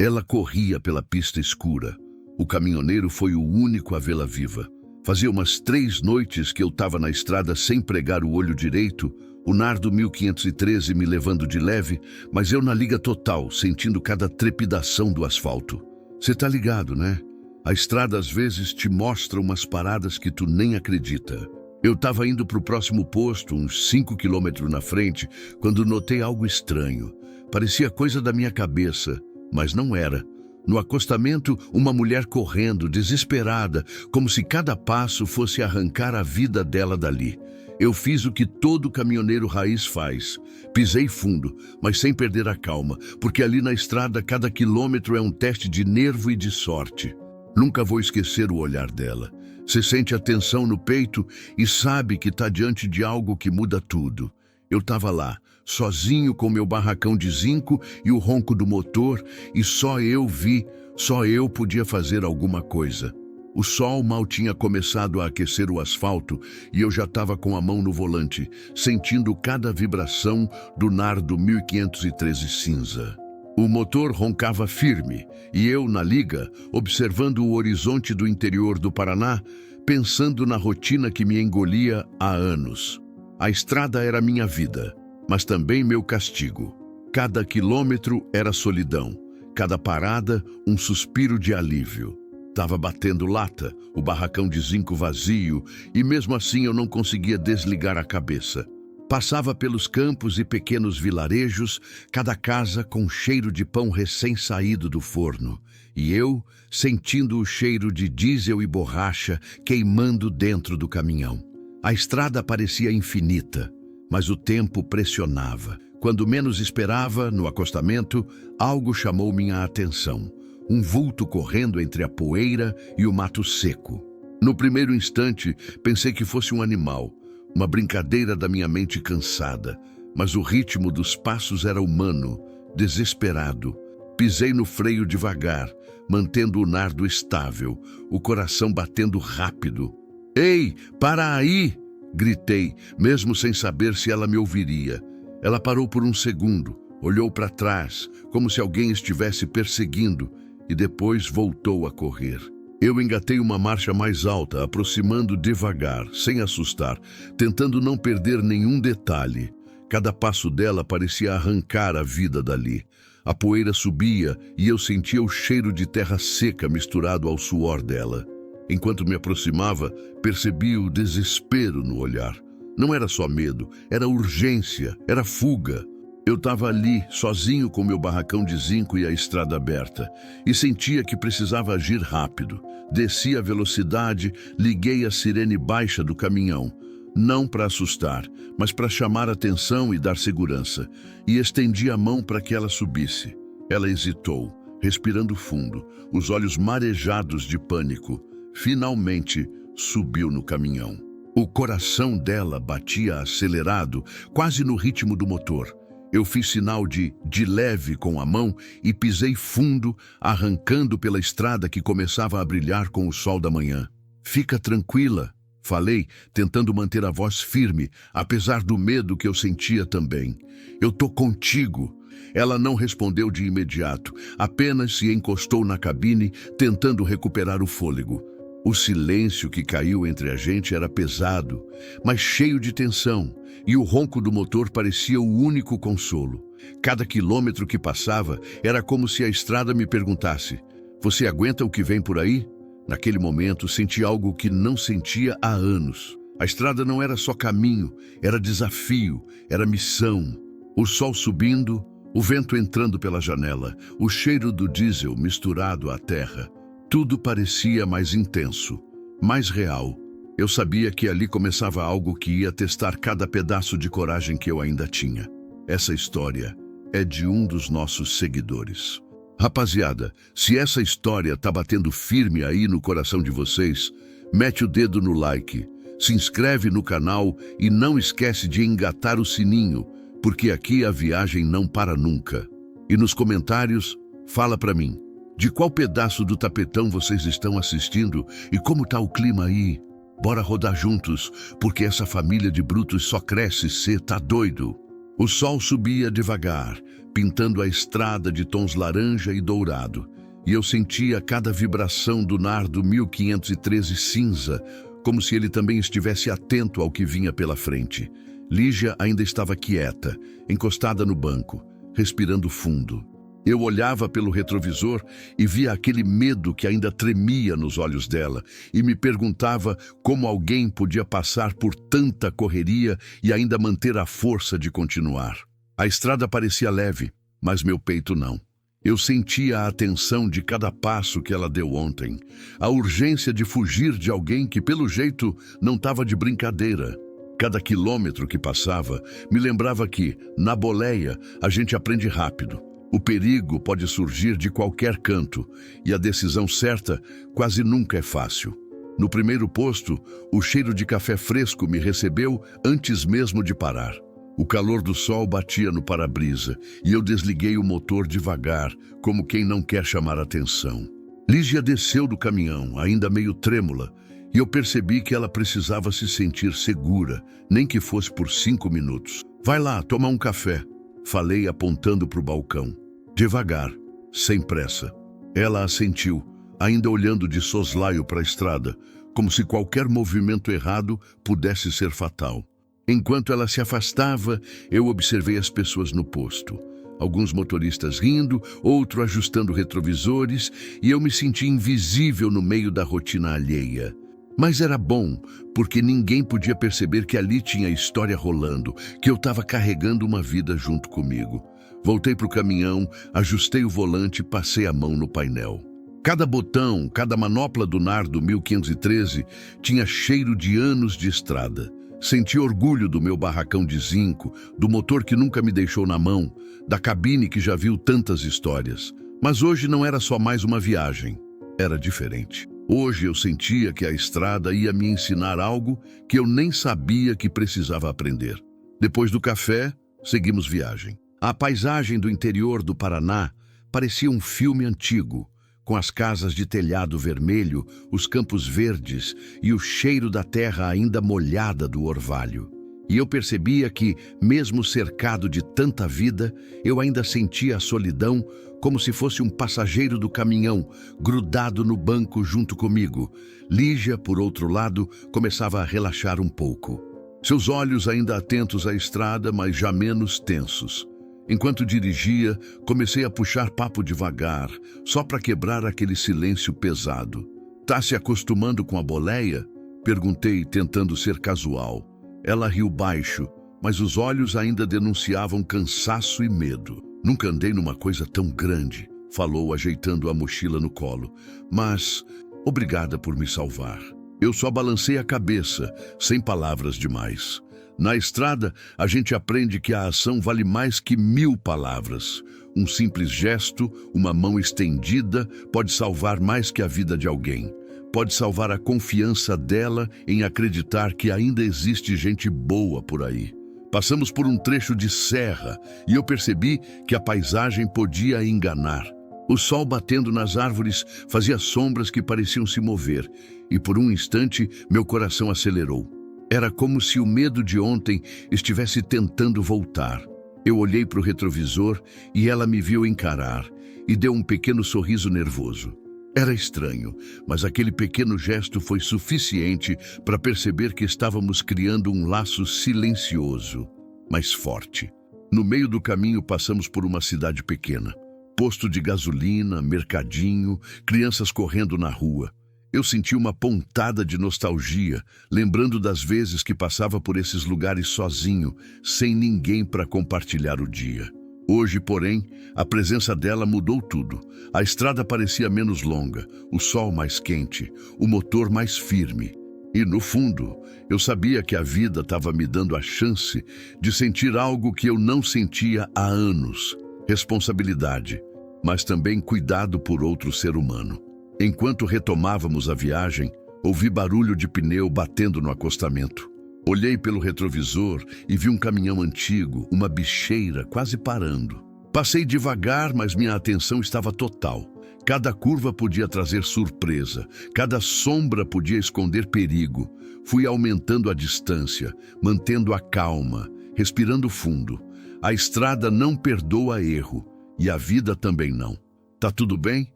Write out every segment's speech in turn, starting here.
Ela corria pela pista escura. O caminhoneiro foi o único a vê-la viva. Fazia umas 3 noites que eu estava na estrada sem pregar o olho direito, o Nardo 1513 me levando de leve, mas eu na liga total, sentindo cada trepidação do asfalto. Você tá ligado, né? A estrada às vezes te mostra umas paradas que tu nem acredita. Eu estava indo para o próximo posto, uns 5 quilômetros na frente, quando notei algo estranho. Parecia coisa da minha cabeça, mas não era. No acostamento, uma mulher correndo, desesperada, como se cada passo fosse arrancar a vida dela dali. Eu fiz o que todo caminhoneiro raiz faz. Pisei fundo, mas sem perder a calma, porque ali na estrada cada quilômetro é um teste de nervo e de sorte. Nunca vou esquecer o olhar dela. Você sente a tensão no peito e sabe que está diante de algo que muda tudo. Eu estava lá, sozinho com meu barracão de zinco e o ronco do motor, e só eu podia fazer alguma coisa. O sol mal tinha começado a aquecer o asfalto e eu já estava com a mão no volante, sentindo cada vibração do Nardo 1513 cinza. O motor roncava firme e eu, na liga, observando o horizonte do interior do Paraná, pensando na rotina que me engolia há anos. A estrada era minha vida, mas também meu castigo. Cada quilômetro era solidão, cada parada um suspiro de alívio. Tava batendo lata, o barracão de zinco vazio, e mesmo assim eu não conseguia desligar a cabeça. Passava pelos campos e pequenos vilarejos, cada casa com cheiro de pão recém-saído do forno, e eu sentindo o cheiro de diesel e borracha queimando dentro do caminhão. A estrada parecia infinita, mas o tempo pressionava. Quando menos esperava, no acostamento, algo chamou minha atenção. Um vulto correndo entre a poeira e o mato seco. No primeiro instante, pensei que fosse um animal, uma brincadeira da minha mente cansada, mas o ritmo dos passos era humano, desesperado. Pisei no freio devagar, mantendo o Nardo estável, o coração batendo rápido. "Ei, para aí!" gritei, mesmo sem saber se ela me ouviria. Ela parou por um segundo, olhou para trás, como se alguém estivesse perseguindo, e depois voltou a correr. Eu engatei uma marcha mais alta, aproximando devagar, sem assustar, tentando não perder nenhum detalhe. Cada passo dela parecia arrancar a vida dali. A poeira subia e eu sentia o cheiro de terra seca misturado ao suor dela. Enquanto me aproximava, percebi o desespero no olhar. Não era só medo, era urgência, era fuga. Eu estava ali, sozinho com meu barracão de zinco e a estrada aberta, e sentia que precisava agir rápido. Desci a velocidade, liguei a sirene baixa do caminhão, não para assustar, mas para chamar atenção e dar segurança, e estendi a mão para que ela subisse. Ela hesitou, respirando fundo, os olhos marejados de pânico. Finalmente, subiu no caminhão. O coração dela batia acelerado, quase no ritmo do motor. Eu fiz sinal de leve com a mão e pisei fundo, arrancando pela estrada que começava a brilhar com o sol da manhã. "Fica tranquila", falei, tentando manter a voz firme, apesar do medo que eu sentia também. "Eu tô contigo." Ela não respondeu de imediato, apenas se encostou na cabine, tentando recuperar o fôlego. O silêncio que caiu entre a gente era pesado, mas cheio de tensão, e o ronco do motor parecia o único consolo. Cada quilômetro que passava era como se a estrada me perguntasse: "Você aguenta o que vem por aí?" Naquele momento senti algo que não sentia há anos. A estrada não era só caminho, era desafio, era missão. O sol subindo, o vento entrando pela janela, o cheiro do diesel misturado à terra. Tudo parecia mais intenso, mais real. Eu sabia que ali começava algo que ia testar cada pedaço de coragem que eu ainda tinha. Essa história é de um dos nossos seguidores. Rapaziada, se essa história tá batendo firme aí no coração de vocês, mete o dedo no like, se inscreve no canal e não esquece de engatar o sininho, porque aqui a viagem não para nunca. E nos comentários, fala pra mim. De qual pedaço do tapetão vocês estão assistindo e como tá o clima aí? Bora rodar juntos, porque essa família de brutos só cresce, cê tá doido? O sol subia devagar, pintando a estrada de tons laranja e dourado, e eu sentia cada vibração do nardo 1513 cinza, como se ele também estivesse atento ao que vinha pela frente. Lígia ainda estava quieta, encostada no banco, respirando fundo. Eu olhava pelo retrovisor e via aquele medo que ainda tremia nos olhos dela e me perguntava como alguém podia passar por tanta correria e ainda manter a força de continuar. A estrada parecia leve, mas meu peito não. Eu sentia a tensão de cada passo que ela deu ontem, a urgência de fugir de alguém que, pelo jeito, não estava de brincadeira. Cada quilômetro que passava me lembrava que, na boleia, a gente aprende rápido. O perigo pode surgir de qualquer canto e a decisão certa quase nunca é fácil. No primeiro posto, o cheiro de café fresco me recebeu antes mesmo de parar. O calor do sol batia no para-brisa e eu desliguei o motor devagar, como quem não quer chamar atenção. Lígia desceu do caminhão, ainda meio trêmula, e eu percebi que ela precisava se sentir segura, nem que fosse por 5 minutos. Vai lá, tomar um café, falei apontando para o balcão. Devagar, sem pressa. Ela assentiu, ainda olhando de soslaio para a estrada, como se qualquer movimento errado pudesse ser fatal. Enquanto ela se afastava, eu observei as pessoas no posto. Alguns motoristas rindo, outro ajustando retrovisores, e eu me senti invisível no meio da rotina alheia. Mas era bom, porque ninguém podia perceber que ali tinha história rolando, que eu estava carregando uma vida junto comigo. Voltei para o caminhão, ajustei o volante e passei a mão no painel. Cada botão, cada manopla do nardo 1513 tinha cheiro de anos de estrada. Senti orgulho do meu barracão de zinco, do motor que nunca me deixou na mão, da cabine que já viu tantas histórias. Mas hoje não era só mais uma viagem, era diferente. Hoje eu sentia que a estrada ia me ensinar algo que eu nem sabia que precisava aprender. Depois do café, seguimos viagem. A paisagem do interior do Paraná parecia um filme antigo, com as casas de telhado vermelho, os campos verdes e o cheiro da terra ainda molhada do orvalho. E eu percebia que, mesmo cercado de tanta vida, eu ainda sentia a solidão como se fosse um passageiro do caminhão, grudado no banco junto comigo. Lígia, por outro lado, começava a relaxar um pouco. Seus olhos ainda atentos à estrada, mas já menos tensos. Enquanto dirigia, comecei a puxar papo devagar, só para quebrar aquele silêncio pesado. Tá se acostumando com a boleia? Perguntei, tentando ser casual. Ela riu baixo, mas os olhos ainda denunciavam cansaço e medo. Nunca andei numa coisa tão grande, falou, ajeitando a mochila no colo. Mas, obrigada por me salvar. Eu só balancei a cabeça, sem palavras demais. Na estrada, a gente aprende que a ação vale mais que 1000 palavras. Um simples gesto, uma mão estendida, pode salvar mais que a vida de alguém. Pode salvar a confiança dela em acreditar que ainda existe gente boa por aí. Passamos por um trecho de serra e eu percebi que a paisagem podia enganar. O sol batendo nas árvores fazia sombras que pareciam se mover, e por um instante meu coração acelerou. Era como se o medo de ontem estivesse tentando voltar. Eu olhei para o retrovisor e ela me viu encarar e deu um pequeno sorriso nervoso. Era estranho, mas aquele pequeno gesto foi suficiente para perceber que estávamos criando um laço silencioso, mas forte. No meio do caminho passamos por uma cidade pequena. Posto de gasolina, mercadinho, crianças correndo na rua. Eu senti uma pontada de nostalgia, lembrando das vezes que passava por esses lugares sozinho, sem ninguém para compartilhar o dia. Hoje, porém, a presença dela mudou tudo. A estrada parecia menos longa, o sol mais quente, o motor mais firme. E, no fundo, eu sabia que a vida estava me dando a chance de sentir algo que eu não sentia há anos. Responsabilidade, mas também cuidado por outro ser humano. Enquanto retomávamos a viagem, ouvi barulho de pneu batendo no acostamento. Olhei pelo retrovisor e vi um caminhão antigo, uma bicheira, quase parando. Passei devagar, mas minha atenção estava total. Cada curva podia trazer surpresa, cada sombra podia esconder perigo. Fui aumentando a distância, mantendo a calma, respirando fundo. A estrada não perdoa erro, e a vida também não. Tá tudo bem?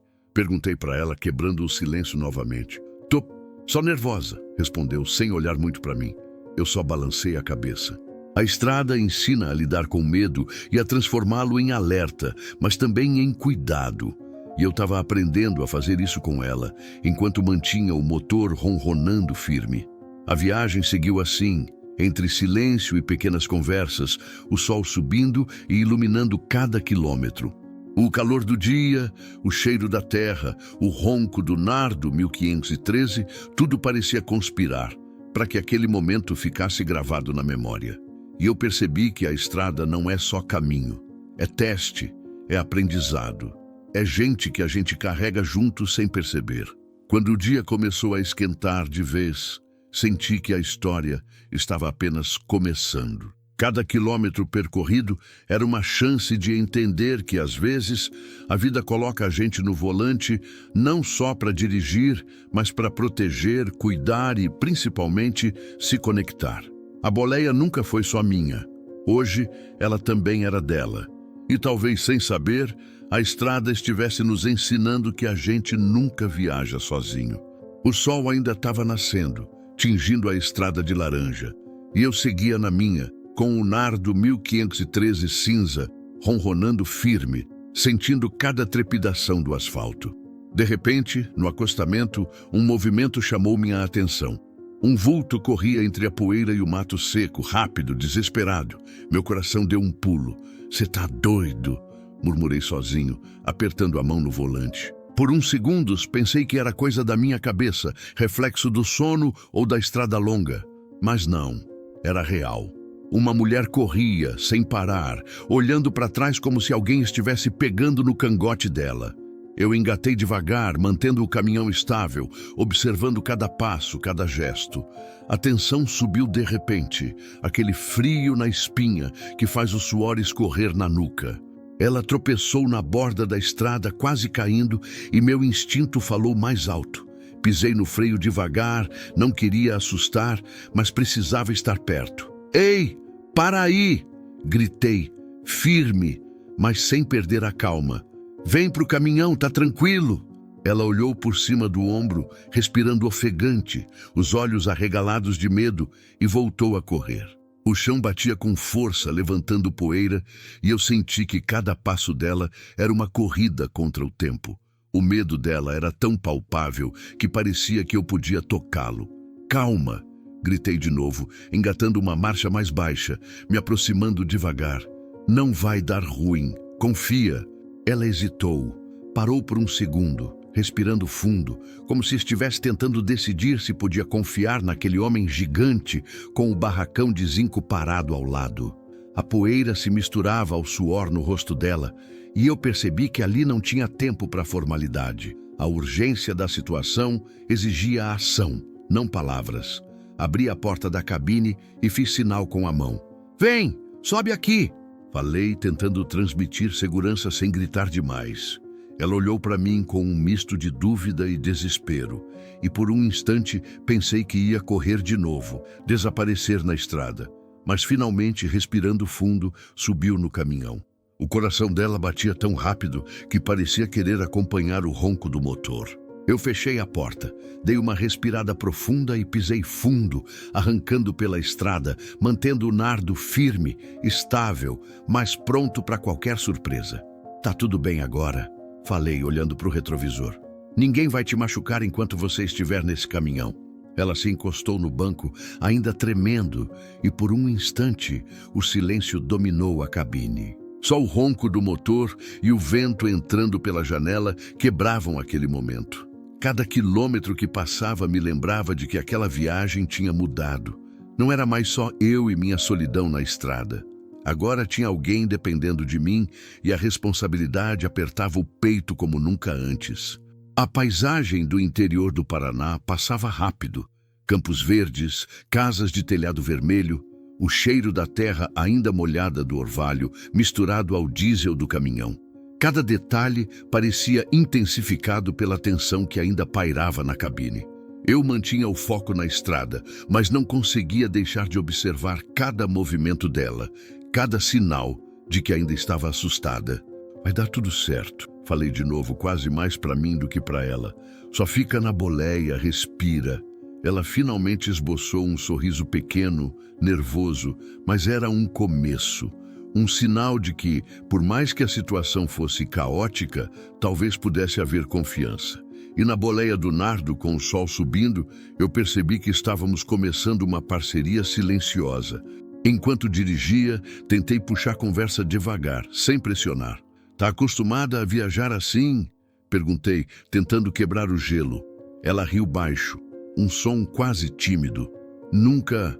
Perguntei para ela, quebrando o silêncio novamente. Tô só nervosa, respondeu, sem olhar muito para mim. Eu só balancei a cabeça. A estrada ensina a lidar com medo e a transformá-lo em alerta, mas também em cuidado. E eu estava aprendendo a fazer isso com ela, enquanto mantinha o motor ronronando firme. A viagem seguiu assim, entre silêncio e pequenas conversas, o sol subindo e iluminando cada quilômetro. O calor do dia, o cheiro da terra, o ronco do Nardo 1513, tudo parecia conspirar para que aquele momento ficasse gravado na memória. E eu percebi que a estrada não é só caminho, é teste, é aprendizado, é gente que a gente carrega junto sem perceber. Quando o dia começou a esquentar de vez, senti que a história estava apenas começando. Cada quilômetro percorrido era uma chance de entender que, às vezes, a vida coloca a gente no volante não só para dirigir, mas para proteger, cuidar e, principalmente, se conectar. A boleia nunca foi só minha. Hoje, ela também era dela. E talvez sem saber, a estrada estivesse nos ensinando que a gente nunca viaja sozinho. O sol ainda estava nascendo, tingindo a estrada de laranja. E eu seguia na minha, com o Nardo 1513 cinza, ronronando firme, sentindo cada trepidação do asfalto. De repente, no acostamento, um movimento chamou minha atenção. Um vulto corria entre a poeira e o mato seco, rápido, desesperado. Meu coração deu um pulo. "Cê tá doido?", murmurei sozinho, apertando a mão no volante. Por uns segundos, pensei que era coisa da minha cabeça, reflexo do sono ou da estrada longa. Mas não, era real. Uma mulher corria, sem parar, olhando para trás como se alguém estivesse pegando no cangote dela. Eu engatei devagar, mantendo o caminhão estável, observando cada passo, cada gesto. A tensão subiu de repente, aquele frio na espinha que faz o suor escorrer na nuca. Ela tropeçou na borda da estrada, quase caindo, e meu instinto falou mais alto. Pisei no freio devagar, não queria assustar, mas precisava estar perto. "Ei, para aí!", gritei, firme, mas sem perder a calma. "Vem pro caminhão, tá tranquilo." Ela olhou por cima do ombro, respirando ofegante, os olhos arregalados de medo, e voltou a correr. O chão batia com força, levantando poeira, e eu senti que cada passo dela era uma corrida contra o tempo. O medo dela era tão palpável que parecia que eu podia tocá-lo. "Calma!", gritei de novo, engatando uma marcha mais baixa, me aproximando devagar. "Não vai dar ruim, confia." Ela hesitou, parou por um segundo, respirando fundo, como se estivesse tentando decidir se podia confiar naquele homem gigante com o barracão de zinco parado ao lado. A poeira se misturava ao suor no rosto dela, e eu percebi que ali não tinha tempo para formalidade. A urgência da situação exigia ação, não palavras. Abri a porta da cabine e fiz sinal com a mão. "Vem, sobe aqui!", falei, tentando transmitir segurança sem gritar demais. Ela olhou para mim com um misto de dúvida e desespero, e por um instante pensei que ia correr de novo, desaparecer na estrada. Mas finalmente, respirando fundo, subiu no caminhão. O coração dela batia tão rápido que parecia querer acompanhar o ronco do motor. Eu fechei a porta, dei uma respirada profunda e pisei fundo, arrancando pela estrada, mantendo o Nardo firme, estável, mas pronto para qualquer surpresa. "Tá tudo bem agora", falei, olhando para o retrovisor. "Ninguém vai te machucar enquanto você estiver nesse caminhão." Ela se encostou no banco, ainda tremendo, e por um instante o silêncio dominou a cabine. Só o ronco do motor e o vento entrando pela janela quebravam aquele momento. Cada quilômetro que passava me lembrava de que aquela viagem tinha mudado. Não era mais só eu e minha solidão na estrada. Agora tinha alguém dependendo de mim e a responsabilidade apertava o peito como nunca antes. A paisagem do interior do Paraná passava rápido. Campos verdes, casas de telhado vermelho, o cheiro da terra ainda molhada do orvalho misturado ao diesel do caminhão. Cada detalhe parecia intensificado pela tensão que ainda pairava na cabine. Eu mantinha o foco na estrada, mas não conseguia deixar de observar cada movimento dela, cada sinal, de que ainda estava assustada. Vai dar tudo certo, falei de novo, quase mais para mim do que para ela. Só fica na boleia, respira. Ela finalmente esboçou um sorriso pequeno, nervoso, mas era um começo. Um sinal de que, por mais que a situação fosse caótica, talvez pudesse haver confiança. E na boleia do nardo, com o sol subindo, eu percebi que estávamos começando uma parceria silenciosa. Enquanto dirigia, tentei puxar a conversa devagar, sem pressionar. "Tá acostumada a viajar assim?" Perguntei, tentando quebrar o gelo. Ela riu baixo, um som quase tímido. Nunca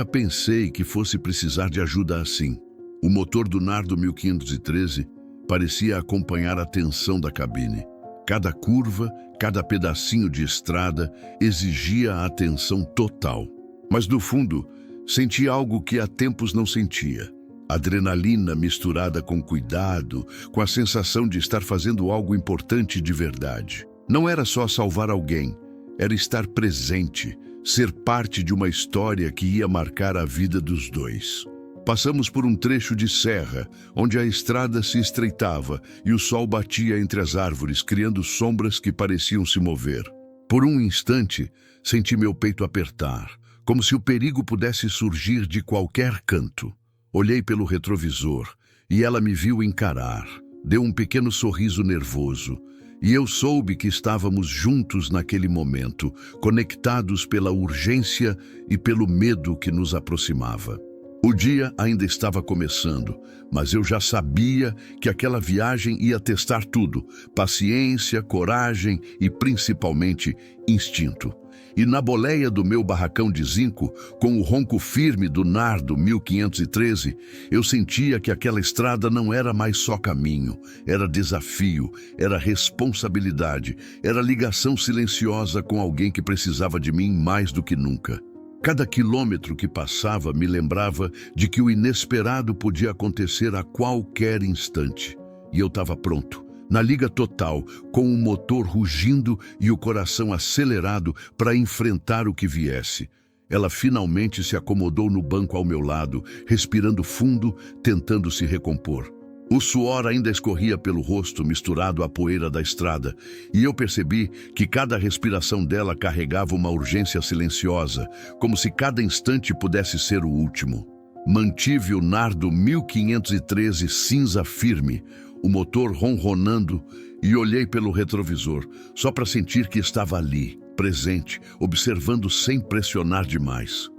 pensei que fosse precisar de ajuda assim." O motor do Nardo 1513 parecia acompanhar a tensão da cabine. Cada curva, cada pedacinho de estrada exigia a atenção total. Mas no fundo, senti algo que há tempos não sentia. Adrenalina misturada com cuidado, com a sensação de estar fazendo algo importante de verdade. Não era só salvar alguém, era estar presente, ser parte de uma história que ia marcar a vida dos dois. Passamos por um trecho de serra, onde a estrada se estreitava e o sol batia entre as árvores, criando sombras que pareciam se mover. Por um instante, senti meu peito apertar, como se o perigo pudesse surgir de qualquer canto. Olhei pelo retrovisor e ela me viu encarar. Deu um pequeno sorriso nervoso. E eu soube que estávamos juntos naquele momento, conectados pela urgência e pelo medo que nos aproximava. O dia ainda estava começando, mas eu já sabia que aquela viagem ia testar tudo: paciência, coragem e, principalmente, instinto. E na boleia do meu barracão de zinco, com o ronco firme do Nardo 1513, eu sentia que aquela estrada não era mais só caminho, era desafio, era responsabilidade, era ligação silenciosa com alguém que precisava de mim mais do que nunca. Cada quilômetro que passava me lembrava de que o inesperado podia acontecer a qualquer instante. E eu estava pronto, na liga total, com o motor rugindo e o coração acelerado para enfrentar o que viesse. Ela finalmente se acomodou no banco ao meu lado, respirando fundo, tentando se recompor. O suor ainda escorria pelo rosto, misturado à poeira da estrada, e eu percebi que cada respiração dela carregava uma urgência silenciosa, como se cada instante pudesse ser o último. Mantive o Nardo 1513 cinza firme, o motor ronronando, e olhei pelo retrovisor, só para sentir que estava ali, presente, observando sem pressionar demais.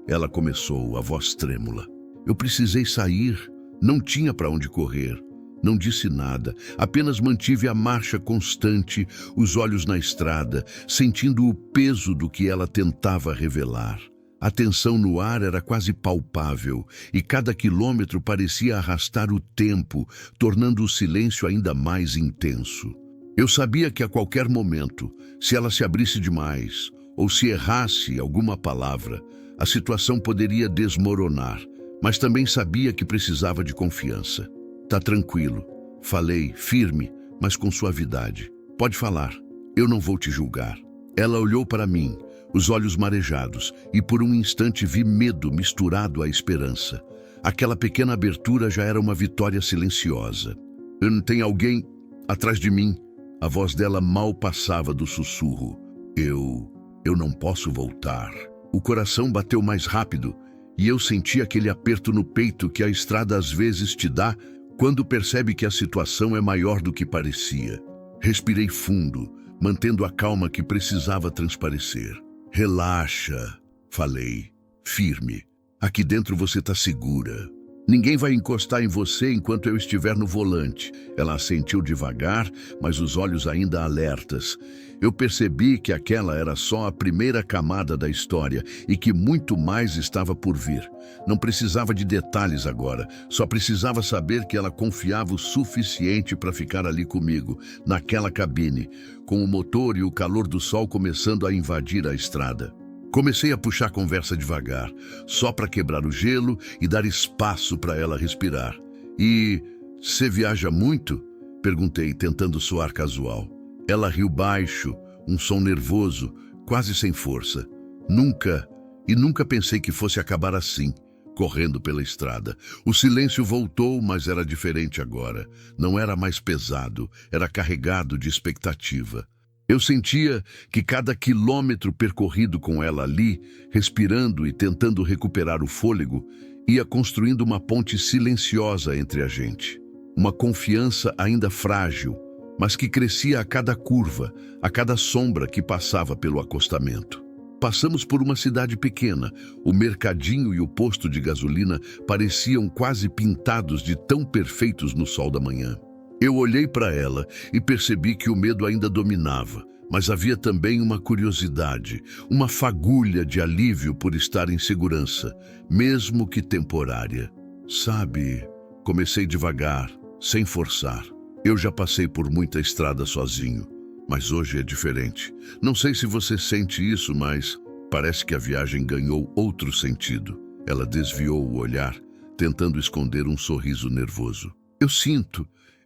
Ela começou, a voz trêmula. Eu precisei sair. Não tinha para onde correr. Não disse nada, apenas mantive a marcha constante, os olhos na estrada, sentindo o peso do que ela tentava revelar. A tensão no ar era quase palpável, e cada quilômetro parecia arrastar o tempo, tornando o silêncio ainda mais intenso. Eu sabia que a qualquer momento, se ela se abrisse demais, ou se errasse alguma palavra, a situação poderia desmoronar. Mas também sabia que precisava de confiança. "Tá tranquilo", falei, firme, mas com suavidade. "Pode falar, eu não vou te julgar." Ela olhou para mim, os olhos marejados, e por um instante vi medo misturado à esperança. Aquela pequena abertura já era uma vitória silenciosa. "Tem alguém atrás de mim?" A voz dela mal passava do sussurro. Eu não posso voltar." O coração bateu mais rápido, e eu senti aquele aperto no peito que a estrada às vezes te dá quando percebe que a situação é maior do que parecia. Respirei fundo, mantendo a calma que precisava transparecer. "Relaxa", falei, firme. "Aqui dentro você está segura. Ninguém vai encostar em você enquanto eu estiver no volante." Ela assentiu devagar, mas os olhos ainda alertas. Eu percebi que aquela era só a primeira camada da história e que muito mais estava por vir. Não precisava de detalhes agora, só precisava saber que ela confiava o suficiente para ficar ali comigo, naquela cabine, com o motor e o calor do sol começando a invadir a estrada. Comecei a puxar a conversa devagar, só para quebrar o gelo e dar espaço para ela respirar. "E você viaja muito?" perguntei, tentando soar casual. Ela riu baixo, um som nervoso, quase sem força. Nunca pensei que fosse acabar assim." correndo pela estrada. O silêncio voltou, mas era diferente agora. Não era mais pesado, era carregado de expectativa. Eu sentia que cada quilômetro percorrido com ela ali, respirando e tentando recuperar o fôlego, ia construindo uma ponte silenciosa entre a gente. Uma confiança ainda frágil, mas que crescia a cada curva, a cada sombra que passava pelo acostamento. Passamos por uma cidade pequena. O mercadinho e o posto de gasolina pareciam quase pintados de tão perfeitos no sol da manhã. Eu olhei para ela e percebi que o medo ainda dominava, mas havia também uma curiosidade, uma fagulha de alívio por estar em segurança, mesmo que temporária. Sabe, comecei devagar, sem forçar. Eu já passei por muita estrada sozinho, mas hoje é diferente. Não sei se você sente isso, mas parece que a viagem ganhou outro sentido. Ela desviou o olhar, tentando esconder um sorriso nervoso.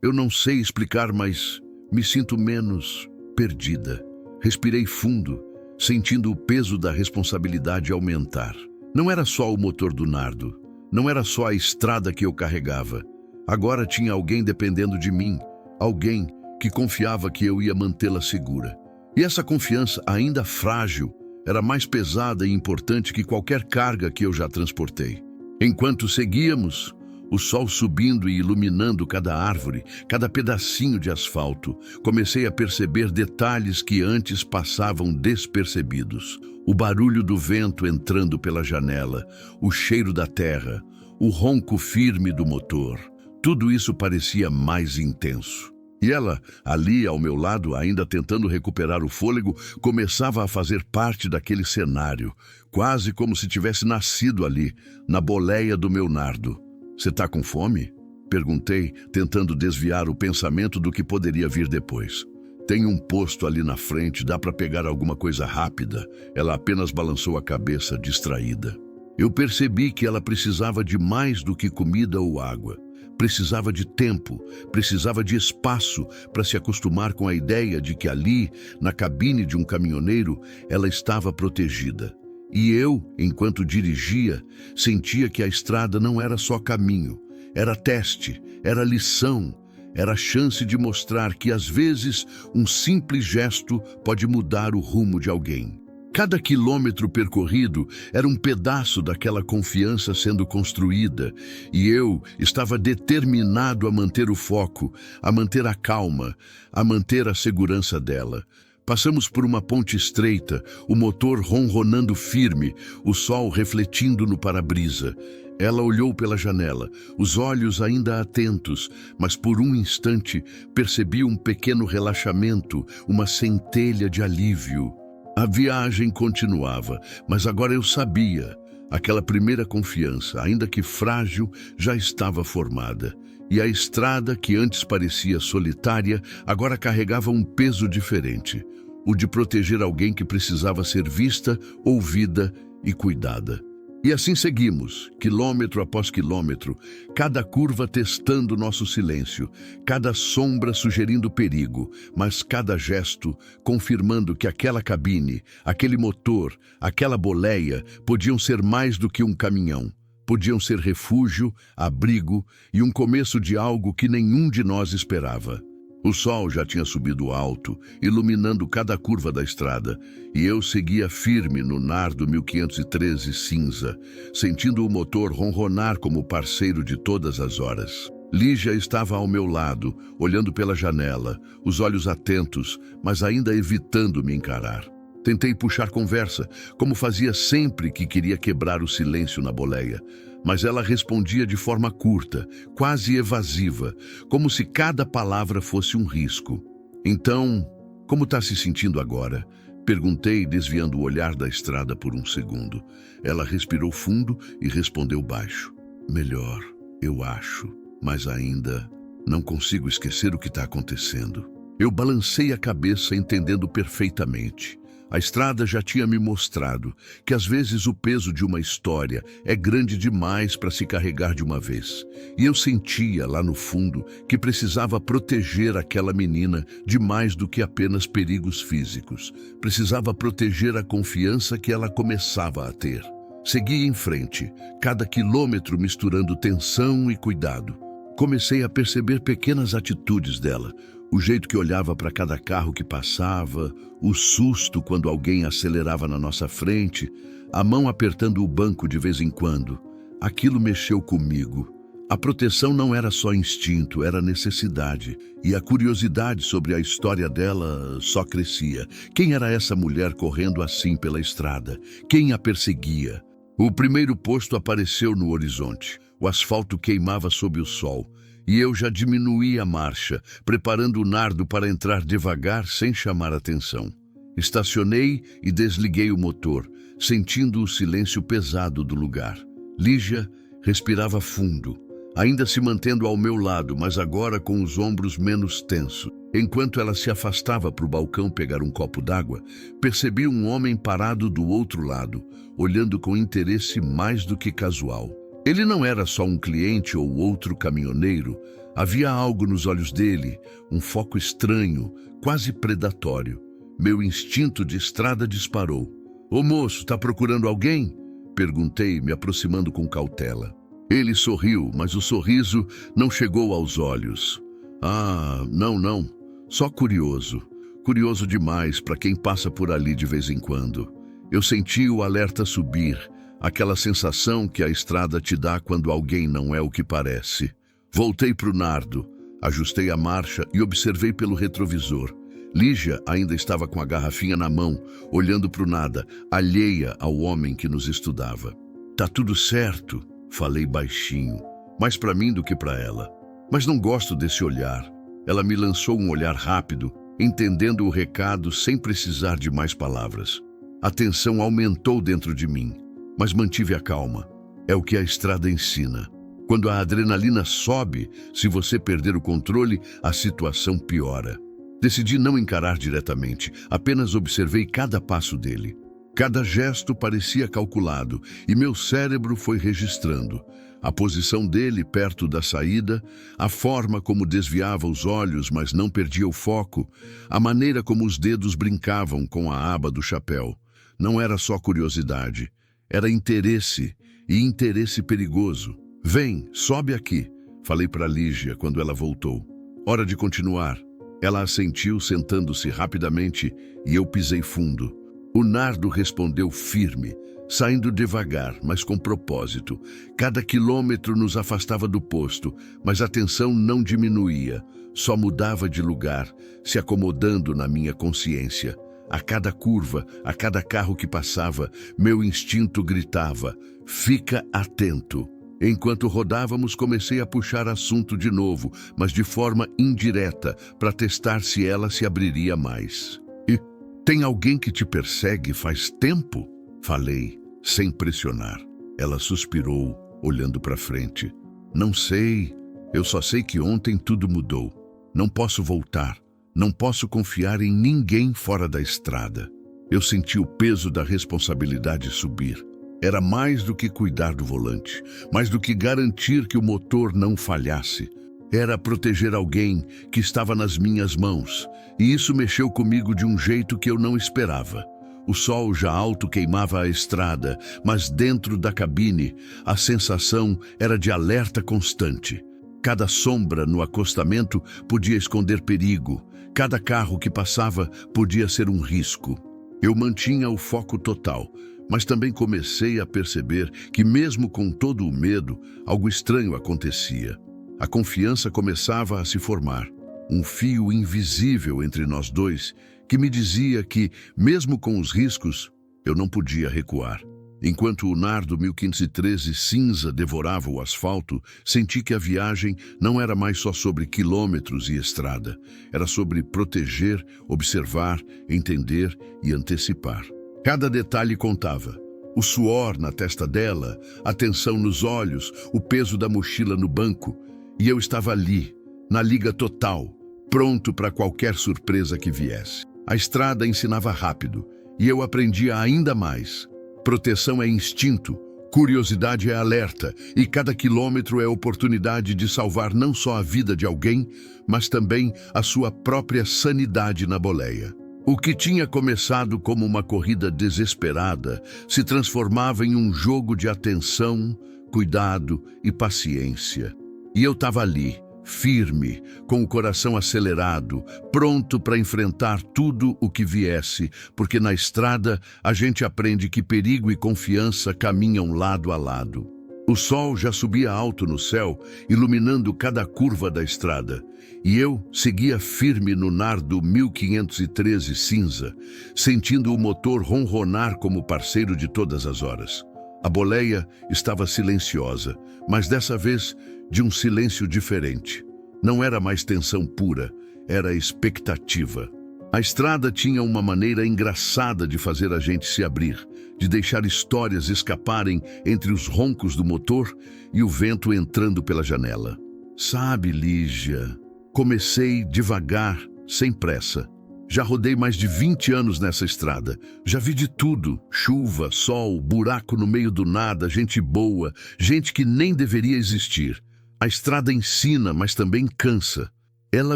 Eu não sei explicar, mas me sinto menos perdida. Respirei fundo, sentindo o peso da responsabilidade aumentar. Não era só o motor do nardo, não era só a estrada que eu carregava. Agora tinha alguém dependendo de mim, alguém que confiava que eu ia mantê-la segura. E essa confiança, ainda frágil, era mais pesada e importante que qualquer carga que eu já transportei. Enquanto seguíamos, o sol subindo e iluminando cada árvore, cada pedacinho de asfalto, comecei a perceber detalhes que antes passavam despercebidos. O barulho do vento entrando pela janela, o cheiro da terra, o ronco firme do motor. Tudo isso parecia mais intenso. E ela, ali ao meu lado, ainda tentando recuperar o fôlego, começava a fazer parte daquele cenário, quase como se tivesse nascido ali, na boleia do meu nardo. "Você tá com fome?" Perguntei, tentando desviar o pensamento do que poderia vir depois. "Tem um posto ali na frente, dá para pegar alguma coisa rápida." Ela apenas balançou a cabeça, distraída. Eu percebi que ela precisava de mais do que comida ou água. Precisava de tempo, precisava de espaço para se acostumar com a ideia de que ali, na cabine de um caminhoneiro, ela estava protegida. E eu, enquanto dirigia, sentia que a estrada não era só caminho, era teste, era lição, era chance de mostrar que às vezes um simples gesto pode mudar o rumo de alguém. Cada quilômetro percorrido era um pedaço daquela confiança sendo construída, e eu estava determinado a manter o foco, a manter a calma, a manter a segurança dela. Passamos por uma ponte estreita, o motor ronronando firme, o sol refletindo no para-brisa. Ela olhou pela janela, os olhos ainda atentos, mas por um instante percebi um pequeno relaxamento, uma centelha de alívio. A viagem continuava, mas agora eu sabia. Aquela primeira confiança, ainda que frágil, já estava formada. E a estrada, que antes parecia solitária, agora carregava um peso diferente. O de proteger alguém que precisava ser vista, ouvida e cuidada. E assim seguimos, quilômetro após quilômetro, cada curva testando nosso silêncio, cada sombra sugerindo perigo, mas cada gesto confirmando que aquela cabine, aquele motor, aquela boleia podiam ser mais do que um caminhão. Podiam ser refúgio, abrigo e um começo de algo que nenhum de nós esperava. O sol já tinha subido alto, iluminando cada curva da estrada, e eu seguia firme no nardo 1513 cinza, sentindo o motor ronronar como parceiro de todas as horas. Lígia estava ao meu lado, olhando pela janela, os olhos atentos, mas ainda evitando me encarar. Tentei puxar conversa, como fazia sempre que queria quebrar o silêncio na boleia, mas ela respondia de forma curta, quase evasiva, como se cada palavra fosse um risco. "Então, como está se sentindo agora?" Perguntei, desviando o olhar da estrada por um segundo. Ela respirou fundo e respondeu baixo. "Melhor, eu acho, mas ainda não consigo esquecer o que está acontecendo." Eu balancei a cabeça, entendendo perfeitamente. A estrada já tinha me mostrado que às vezes o peso de uma história é grande demais para se carregar de uma vez. E eu sentia lá no fundo que precisava proteger aquela menina de mais do que apenas perigos físicos. Precisava proteger a confiança que ela começava a ter. Segui em frente, cada quilômetro misturando tensão e cuidado. Comecei a perceber pequenas atitudes dela, o jeito que olhava para cada carro que passava, o susto quando alguém acelerava na nossa frente, a mão apertando o banco de vez em quando. Aquilo mexeu comigo. A proteção não era só instinto, era necessidade. E a curiosidade sobre a história dela só crescia. Quem era essa mulher correndo assim pela estrada? Quem a perseguia? O primeiro posto apareceu no horizonte. O asfalto queimava sob o sol. E eu já diminuí a marcha, preparando o nardo para entrar devagar sem chamar atenção. Estacionei e desliguei o motor, sentindo o silêncio pesado do lugar. Lígia respirava fundo, ainda se mantendo ao meu lado, mas agora com os ombros menos tensos. Enquanto ela se afastava para o balcão pegar um copo d'água, percebi um homem parado do outro lado, olhando com interesse mais do que casual. Ele não era só um cliente ou outro caminhoneiro. Havia algo nos olhos dele, um foco estranho, quase predatório. Meu instinto de estrada disparou. "Ô moço, tá procurando alguém?" Perguntei, me aproximando com cautela. Ele sorriu, mas o sorriso não chegou aos olhos. "Ah, não. Só curioso. Curioso demais para quem passa por ali de vez em quando." Eu senti o alerta subir, aquela sensação que a estrada te dá quando alguém não é o que parece. Voltei para o nardo, ajustei a marcha e observei pelo retrovisor. Lígia ainda estava com a garrafinha na mão, olhando para o nada, alheia ao homem que nos estudava. "Tá tudo certo", falei baixinho, mais para mim do que para ela. "Mas não gosto desse olhar." Ela me lançou um olhar rápido, entendendo o recado sem precisar de mais palavras. A tensão aumentou dentro de mim, mas mantive a calma. É o que a estrada ensina. Quando a adrenalina sobe, se você perder o controle, a situação piora. Decidi não encarar diretamente, apenas observei cada passo dele. Cada gesto parecia calculado e meu cérebro foi registrando. A posição dele perto da saída, a forma como desviava os olhos, mas não perdia o foco, a maneira como os dedos brincavam com a aba do chapéu. Não era só curiosidade, era interesse, e interesse perigoso. "Vem, sobe aqui", falei para Lígia quando ela voltou. "Hora de continuar." Ela assentiu, sentando-se rapidamente, e eu pisei fundo. O nardo respondeu firme, saindo devagar, mas com propósito. Cada quilômetro nos afastava do posto, mas a tensão não diminuía, só mudava de lugar, se acomodando na minha consciência. A cada curva, a cada carro que passava, meu instinto gritava: "Fica atento." Enquanto rodávamos, comecei a puxar assunto de novo, mas de forma indireta, para testar se ela se abriria mais. "E tem alguém que te persegue faz tempo?" falei, sem pressionar. Ela suspirou, olhando para frente. "Não sei. Eu só sei que ontem tudo mudou. Não posso voltar. Não posso confiar em ninguém fora da estrada." Eu senti o peso da responsabilidade subir. Era mais do que cuidar do volante, mais do que garantir que o motor não falhasse. Era proteger alguém que estava nas minhas mãos, e isso mexeu comigo de um jeito que eu não esperava. O sol já alto queimava a estrada, mas dentro da cabine a sensação era de alerta constante. Cada sombra no acostamento podia esconder perigo, cada carro que passava podia ser um risco. Eu mantinha o foco total, mas também comecei a perceber que, mesmo com todo o medo, algo estranho acontecia. A confiança começava a se formar, um fio invisível entre nós dois, que me dizia que, mesmo com os riscos, eu não podia recuar. Enquanto o nardo 1513 cinza devorava o asfalto, senti que a viagem não era mais só sobre quilômetros e estrada. Era sobre proteger, observar, entender e antecipar. Cada detalhe contava. O suor na testa dela, a tensão nos olhos, o peso da mochila no banco. E eu estava ali, na liga total, pronto para qualquer surpresa que viesse. A estrada ensinava rápido, e eu aprendia ainda mais. Proteção é instinto, curiosidade é alerta, e cada quilômetro é oportunidade de salvar não só a vida de alguém, mas também a sua própria sanidade na boleia. O que tinha começado como uma corrida desesperada se transformava em um jogo de atenção, cuidado e paciência. E eu estava ali, firme, com o coração acelerado, pronto para enfrentar tudo o que viesse, porque na estrada a gente aprende que perigo e confiança caminham lado a lado. O sol já subia alto no céu, iluminando cada curva da estrada, e eu seguia firme no Nardo 1513 cinza, sentindo o motor ronronar como parceiro de todas as horas. A boleia estava silenciosa, mas dessa vez de um silêncio diferente. Não era mais tensão pura, era expectativa. A estrada tinha uma maneira engraçada de fazer a gente se abrir, de deixar histórias escaparem entre os roncos do motor e o vento entrando pela janela. Sabe, Lígia, comecei devagar, sem pressa. Já rodei mais de 20 anos nessa estrada. Já vi de tudo: chuva, sol, buraco no meio do nada, gente boa, gente que nem deveria existir. A estrada ensina, mas também cansa. Ela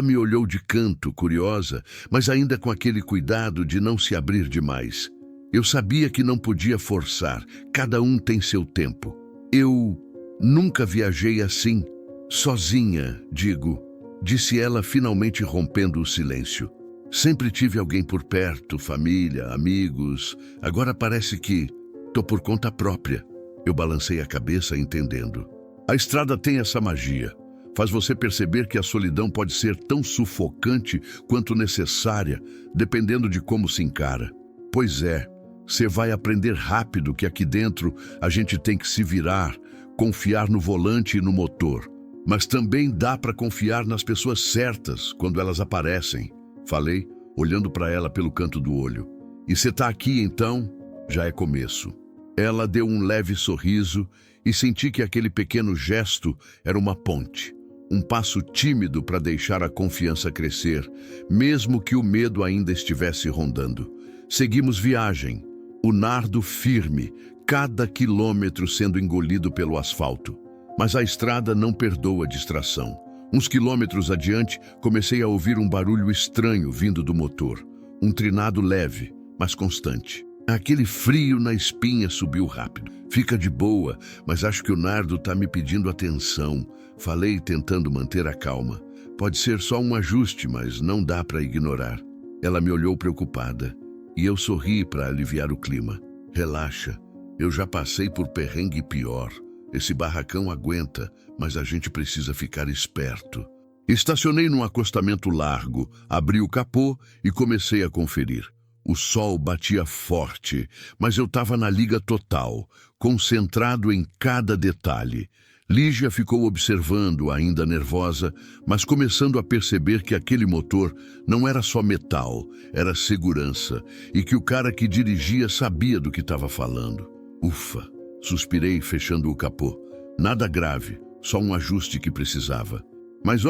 me olhou de canto, curiosa, mas ainda com aquele cuidado de não se abrir demais. Eu sabia que não podia forçar, cada um tem seu tempo. Eu nunca viajei assim, sozinha, digo, disse ela, finalmente rompendo o silêncio. Sempre tive alguém por perto, família, amigos. Agora parece que tô por conta própria. Eu balancei a cabeça, entendendo. A estrada tem essa magia. Faz você perceber que a solidão pode ser tão sufocante quanto necessária, dependendo de como se encara. Pois é, você vai aprender rápido que aqui dentro a gente tem que se virar, confiar no volante e no motor. Mas também dá para confiar nas pessoas certas quando elas aparecem. Falei, olhando para ela pelo canto do olho. E você tá aqui então? Já é começo. Ela deu um leve sorriso e senti que aquele pequeno gesto era uma ponte. Um passo tímido para deixar a confiança crescer, mesmo que o medo ainda estivesse rondando. Seguimos viagem, o Nardo firme, cada quilômetro sendo engolido pelo asfalto. Mas a estrada não perdoa a distração. Uns quilômetros adiante, comecei a ouvir um barulho estranho vindo do motor. Um trinado leve, mas constante. Aquele frio na espinha subiu rápido. Fica de boa, mas acho que o Nardo tá me pedindo atenção. Falei, tentando manter a calma. Pode ser só um ajuste, mas não dá para ignorar. Ela me olhou preocupada e eu sorri para aliviar o clima. Relaxa, eu já passei por perrengue pior. Esse barracão aguenta, mas a gente precisa ficar esperto. Estacionei num acostamento largo, abri o capô e comecei a conferir. O sol batia forte, mas eu estava na liga total, concentrado em cada detalhe. Lígia ficou observando, ainda nervosa, mas começando a perceber que aquele motor não era só metal, era segurança, e que o cara que dirigia sabia do que estava falando. Ufa! Suspirei, fechando o capô. Nada grave, só um ajuste que precisava. Mas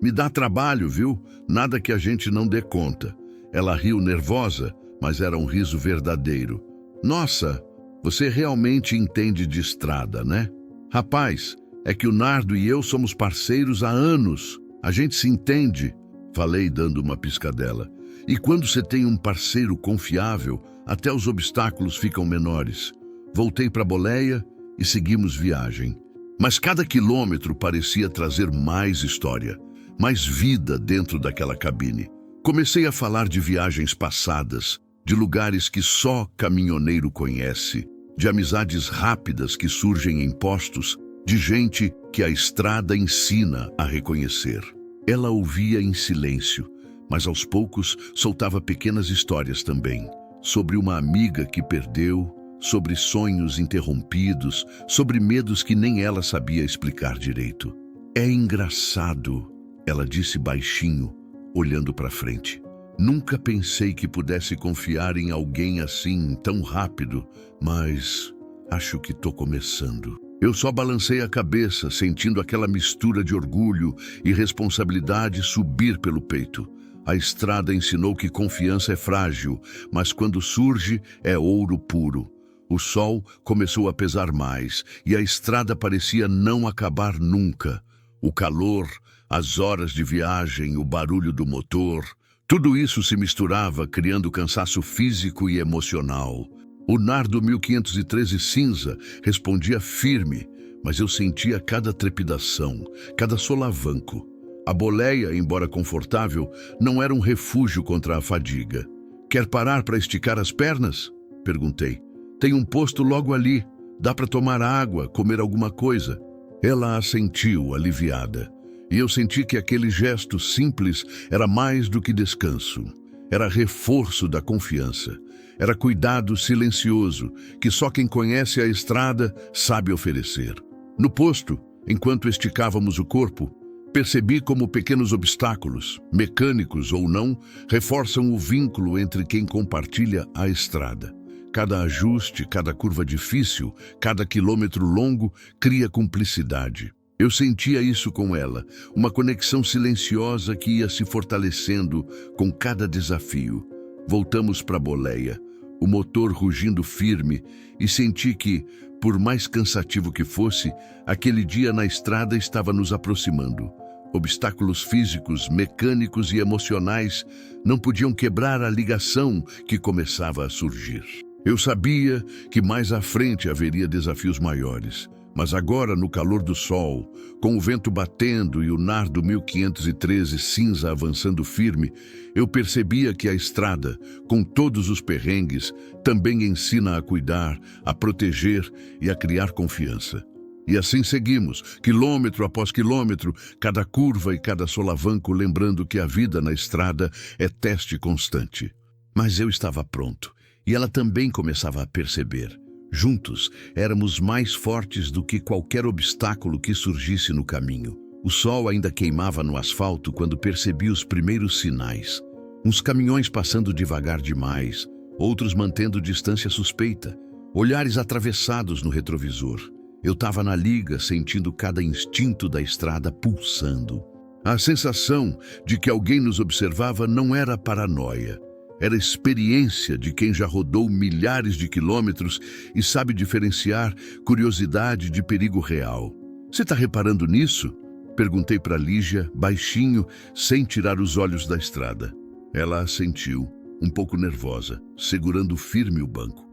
me dá trabalho, viu? Nada que a gente não dê conta. Ela riu nervosa, mas era um riso verdadeiro. Nossa, você realmente entende de estrada, né? Rapaz, é que o Nardo e eu somos parceiros há anos. A gente se entende, falei dando uma piscadela. E quando você tem um parceiro confiável, até os obstáculos ficam menores. Voltei para a boleia e seguimos viagem. Mas cada quilômetro parecia trazer mais história, mais vida dentro daquela cabine. Comecei a falar de viagens passadas, de lugares que só caminhoneiro conhece, de amizades rápidas que surgem em postos, de gente que a estrada ensina a reconhecer. Ela ouvia em silêncio, mas aos poucos soltava pequenas histórias também, sobre uma amiga que perdeu, sobre sonhos interrompidos, sobre medos que nem ela sabia explicar direito. É engraçado, ela disse baixinho, olhando para frente. Nunca pensei que pudesse confiar em alguém assim tão rápido, mas acho que tô começando. Eu só balancei a cabeça, sentindo aquela mistura de orgulho e responsabilidade subir pelo peito. A estrada ensinou que confiança é frágil, mas quando surge é ouro puro. O sol começou a pesar mais e a estrada parecia não acabar nunca. O calor, as horas de viagem, o barulho do motor, Tudo isso se misturava, criando cansaço físico e emocional. O Nardo 1513 cinza respondia firme, mas eu sentia cada trepidação, cada solavanco. A boleia, embora confortável, não era um refúgio contra a fadiga. Quer parar para esticar as pernas? Perguntei. Tem um posto logo ali. Dá para tomar água, comer alguma coisa. Ela assentiu, aliviada. E eu senti que aquele gesto simples era mais do que descanso. Era reforço da confiança. Era cuidado silencioso, que só quem conhece a estrada sabe oferecer. No posto, enquanto esticávamos o corpo, percebi como pequenos obstáculos, mecânicos ou não, reforçam o vínculo entre quem compartilha a estrada. Cada ajuste, cada curva difícil, cada quilômetro longo cria cumplicidade. Eu sentia isso com ela, uma conexão silenciosa que ia se fortalecendo com cada desafio. Voltamos para a boleia, o motor rugindo firme, e senti que, por mais cansativo que fosse, aquele dia na estrada estava nos aproximando. Obstáculos físicos, mecânicos e emocionais não podiam quebrar a ligação que começava a surgir. Eu sabia que mais à frente haveria desafios maiores, mas agora, no calor do sol, com o vento batendo e o Nardo 1513 cinza avançando firme, eu percebia que a estrada, com todos os perrengues, também ensina a cuidar, a proteger e a criar confiança. E assim seguimos, quilômetro após quilômetro, cada curva e cada solavanco, lembrando que a vida na estrada é teste constante. Mas eu estava pronto, e ela também começava a perceber. Juntos, éramos mais fortes do que qualquer obstáculo que surgisse no caminho. O sol ainda queimava no asfalto quando percebi os primeiros sinais. Uns caminhões passando devagar demais, outros mantendo distância suspeita, olhares atravessados no retrovisor. Eu estava na liga, sentindo cada instinto da estrada pulsando. A sensação de que alguém nos observava não era paranoia. Era experiência de quem já rodou milhares de quilômetros e sabe diferenciar curiosidade de perigo real. Você está reparando nisso? Perguntei para Lígia, baixinho, sem tirar os olhos da estrada. Ela assentiu, um pouco nervosa, segurando firme o banco.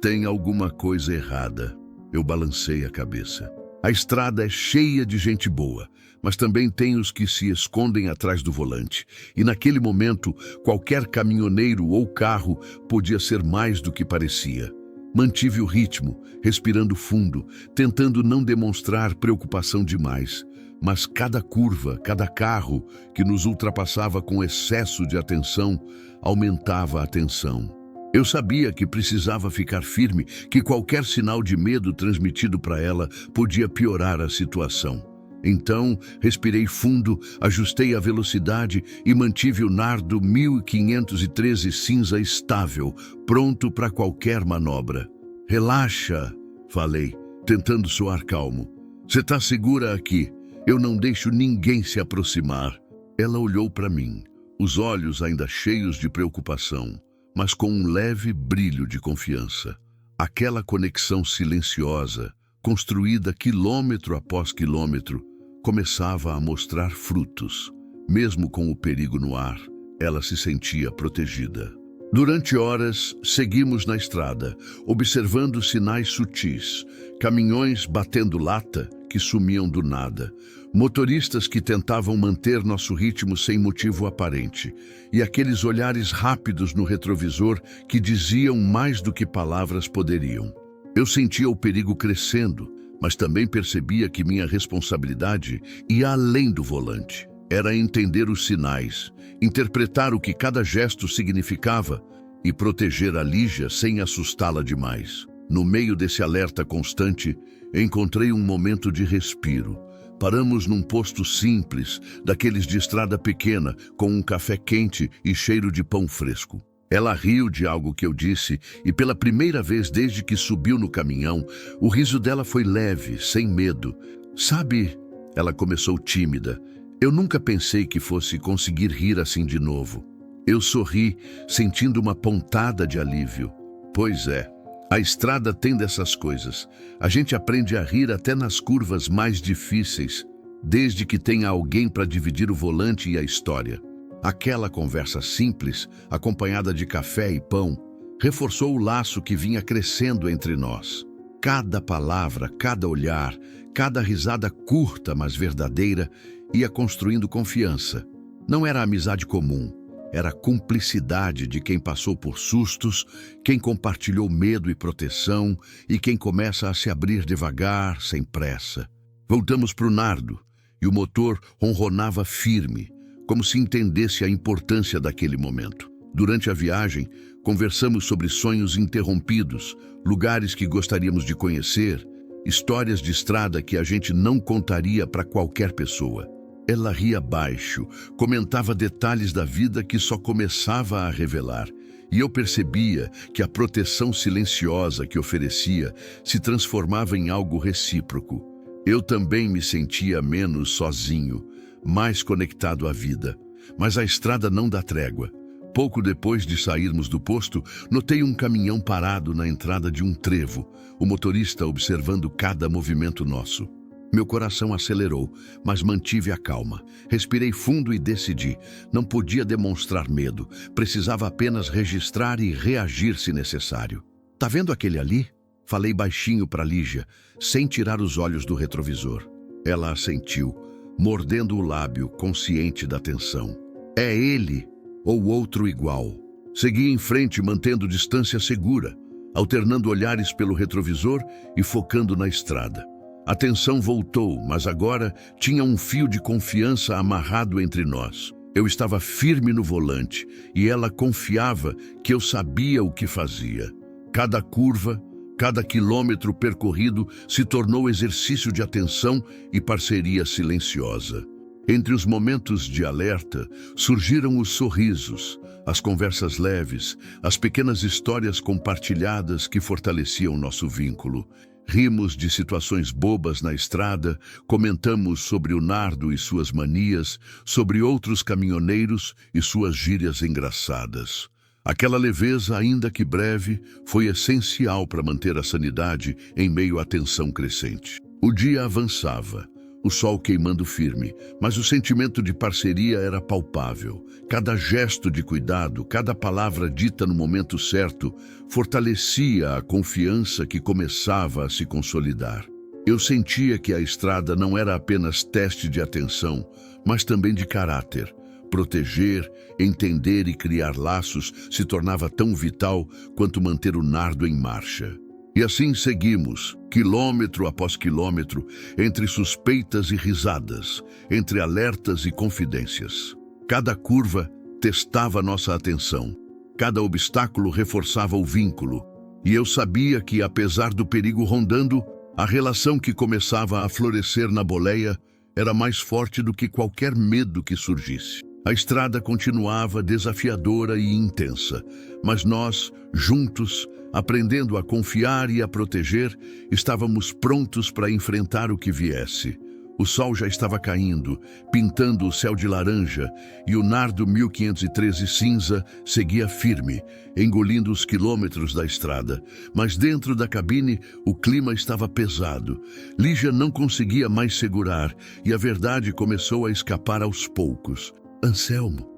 Tem alguma coisa errada. Eu balancei a cabeça. A estrada é cheia de gente boa, mas também tem os que se escondem atrás do volante. E naquele momento, qualquer caminhoneiro ou carro podia ser mais do que parecia. Mantive o ritmo, respirando fundo, tentando não demonstrar preocupação demais. Mas cada curva, cada carro que nos ultrapassava com excesso de atenção, aumentava a tensão. Eu sabia que precisava ficar firme, que qualquer sinal de medo transmitido para ela podia piorar a situação. Então, respirei fundo, ajustei a velocidade e mantive o Nardo 1513 cinza estável, pronto para qualquer manobra. Relaxa, falei, tentando soar calmo. Você está segura aqui? Eu não deixo ninguém se aproximar. Ela olhou para mim, os olhos ainda cheios de preocupação, mas com um leve brilho de confiança. Aquela conexão silenciosa, construída quilômetro após quilômetro, começava a mostrar frutos. Mesmo com o perigo no ar, ela se sentia protegida. Durante horas, seguimos na estrada, observando sinais sutis, caminhões batendo lata que sumiam do nada, motoristas que tentavam manter nosso ritmo sem motivo aparente, e aqueles olhares rápidos no retrovisor que diziam mais do que palavras poderiam. Eu sentia o perigo crescendo, mas também percebia que minha responsabilidade ia além do volante. Era entender os sinais, interpretar o que cada gesto significava e proteger a Lígia sem assustá-la demais. No meio desse alerta constante, encontrei um momento de respiro. Paramos num posto simples, daqueles de estrada pequena, com um café quente e cheiro de pão fresco. Ela riu de algo que eu disse e pela primeira vez desde que subiu no caminhão, o riso dela foi leve, sem medo. Sabe, ela começou tímida. Eu nunca pensei que fosse conseguir rir assim de novo. Eu sorri, sentindo uma pontada de alívio. Pois é, a estrada tem dessas coisas. A gente aprende a rir até nas curvas mais difíceis, desde que tenha alguém para dividir o volante e a história. Aquela conversa simples, acompanhada de café e pão, reforçou o laço que vinha crescendo entre nós. Cada palavra, cada olhar, cada risada curta, mas verdadeira, ia construindo confiança. Não era amizade comum, era a cumplicidade de quem passou por sustos, quem compartilhou medo e proteção e quem começa a se abrir devagar, sem pressa. Voltamos para o Nardo e o motor ronronava firme, como se entendesse a importância daquele momento. Durante a viagem, conversamos sobre sonhos interrompidos, lugares que gostaríamos de conhecer, histórias de estrada que a gente não contaria para qualquer pessoa. Ela ria baixo, comentava detalhes da vida que só começava a revelar, e eu percebia que a proteção silenciosa que oferecia se transformava em algo recíproco. Eu também me sentia menos sozinho, mais conectado à vida. Mas a estrada não dá trégua. Pouco depois de sairmos do posto, notei um caminhão parado na entrada de um trevo, o motorista observando cada movimento nosso. Meu coração acelerou, mas mantive a calma. Respirei fundo e decidi. Não podia demonstrar medo. Precisava apenas registrar e reagir se necessário. "Tá vendo aquele ali?" Falei baixinho para Lígia, sem tirar os olhos do retrovisor. Ela assentiu, mordendo o lábio, consciente da tensão. "É ele ou outro igual?" Segui em frente, mantendo distância segura, alternando olhares pelo retrovisor e focando na estrada. A tensão voltou, mas agora tinha um fio de confiança amarrado entre nós. Eu estava firme no volante e ela confiava que eu sabia o que fazia. Cada curva, cada quilômetro percorrido se tornou exercício de atenção e parceria silenciosa. Entre os momentos de alerta, surgiram os sorrisos, as conversas leves, as pequenas histórias compartilhadas que fortaleciam nosso vínculo. Rimos de situações bobas na estrada, comentamos sobre o Nardo e suas manias, sobre outros caminhoneiros e suas gírias engraçadas. Aquela leveza, ainda que breve, foi essencial para manter a sanidade em meio à tensão crescente. O dia avançava, o sol queimando firme, mas o sentimento de parceria era palpável. Cada gesto de cuidado, cada palavra dita no momento certo, fortalecia a confiança que começava a se consolidar. Eu sentia que a estrada não era apenas teste de atenção, mas também de caráter. Proteger, entender e criar laços se tornava tão vital quanto manter o Nardo em marcha. E assim seguimos, quilômetro após quilômetro, entre suspeitas e risadas, entre alertas e confidências. Cada curva testava nossa atenção, cada obstáculo reforçava o vínculo, e eu sabia que, apesar do perigo rondando, a relação que começava a florescer na boleia era mais forte do que qualquer medo que surgisse. A estrada continuava desafiadora e intensa, mas nós, juntos, aprendendo a confiar e a proteger, estávamos prontos para enfrentar o que viesse. O sol já estava caindo, pintando o céu de laranja, e o Nardo 1513 cinza seguia firme, engolindo os quilômetros da estrada. Mas dentro da cabine, o clima estava pesado. Lígia não conseguia mais segurar, e a verdade começou a escapar aos poucos. "Anselmo,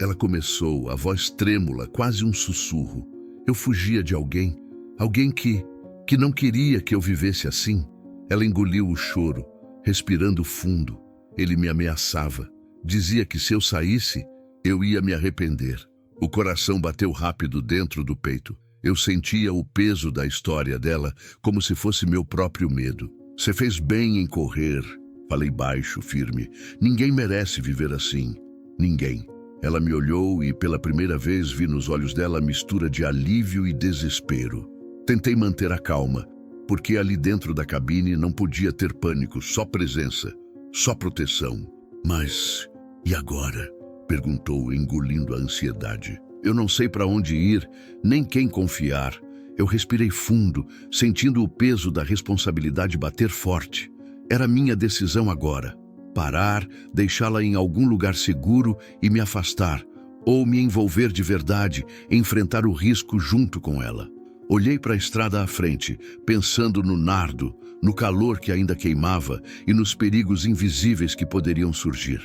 Ela começou, a voz trêmula, quase um sussurro. Eu fugia de alguém que não queria que eu vivesse assim. Ela engoliu o choro, respirando fundo. Ele me ameaçava. Dizia que se eu saísse, eu ia me arrepender. O coração bateu rápido dentro do peito. Eu sentia o peso da história dela como se fosse meu próprio medo. "Você fez bem em correr", falei baixo, firme. "Ninguém merece viver assim. Ninguém." Ela me olhou e pela primeira vez vi nos olhos dela a mistura de alívio e desespero. Tentei manter a calma, porque ali dentro da cabine não podia ter pânico, só presença, só proteção. "Mas e agora?", perguntou, engolindo a ansiedade. "Eu não sei para onde ir, nem quem confiar." Eu respirei fundo, sentindo o peso da responsabilidade bater forte. Era minha decisão agora. Parar, deixá-la em algum lugar seguro e me afastar, ou me envolver de verdade, enfrentar o risco junto com ela. Olhei para a estrada à frente, pensando no Nardo, no calor que ainda queimava e nos perigos invisíveis que poderiam surgir.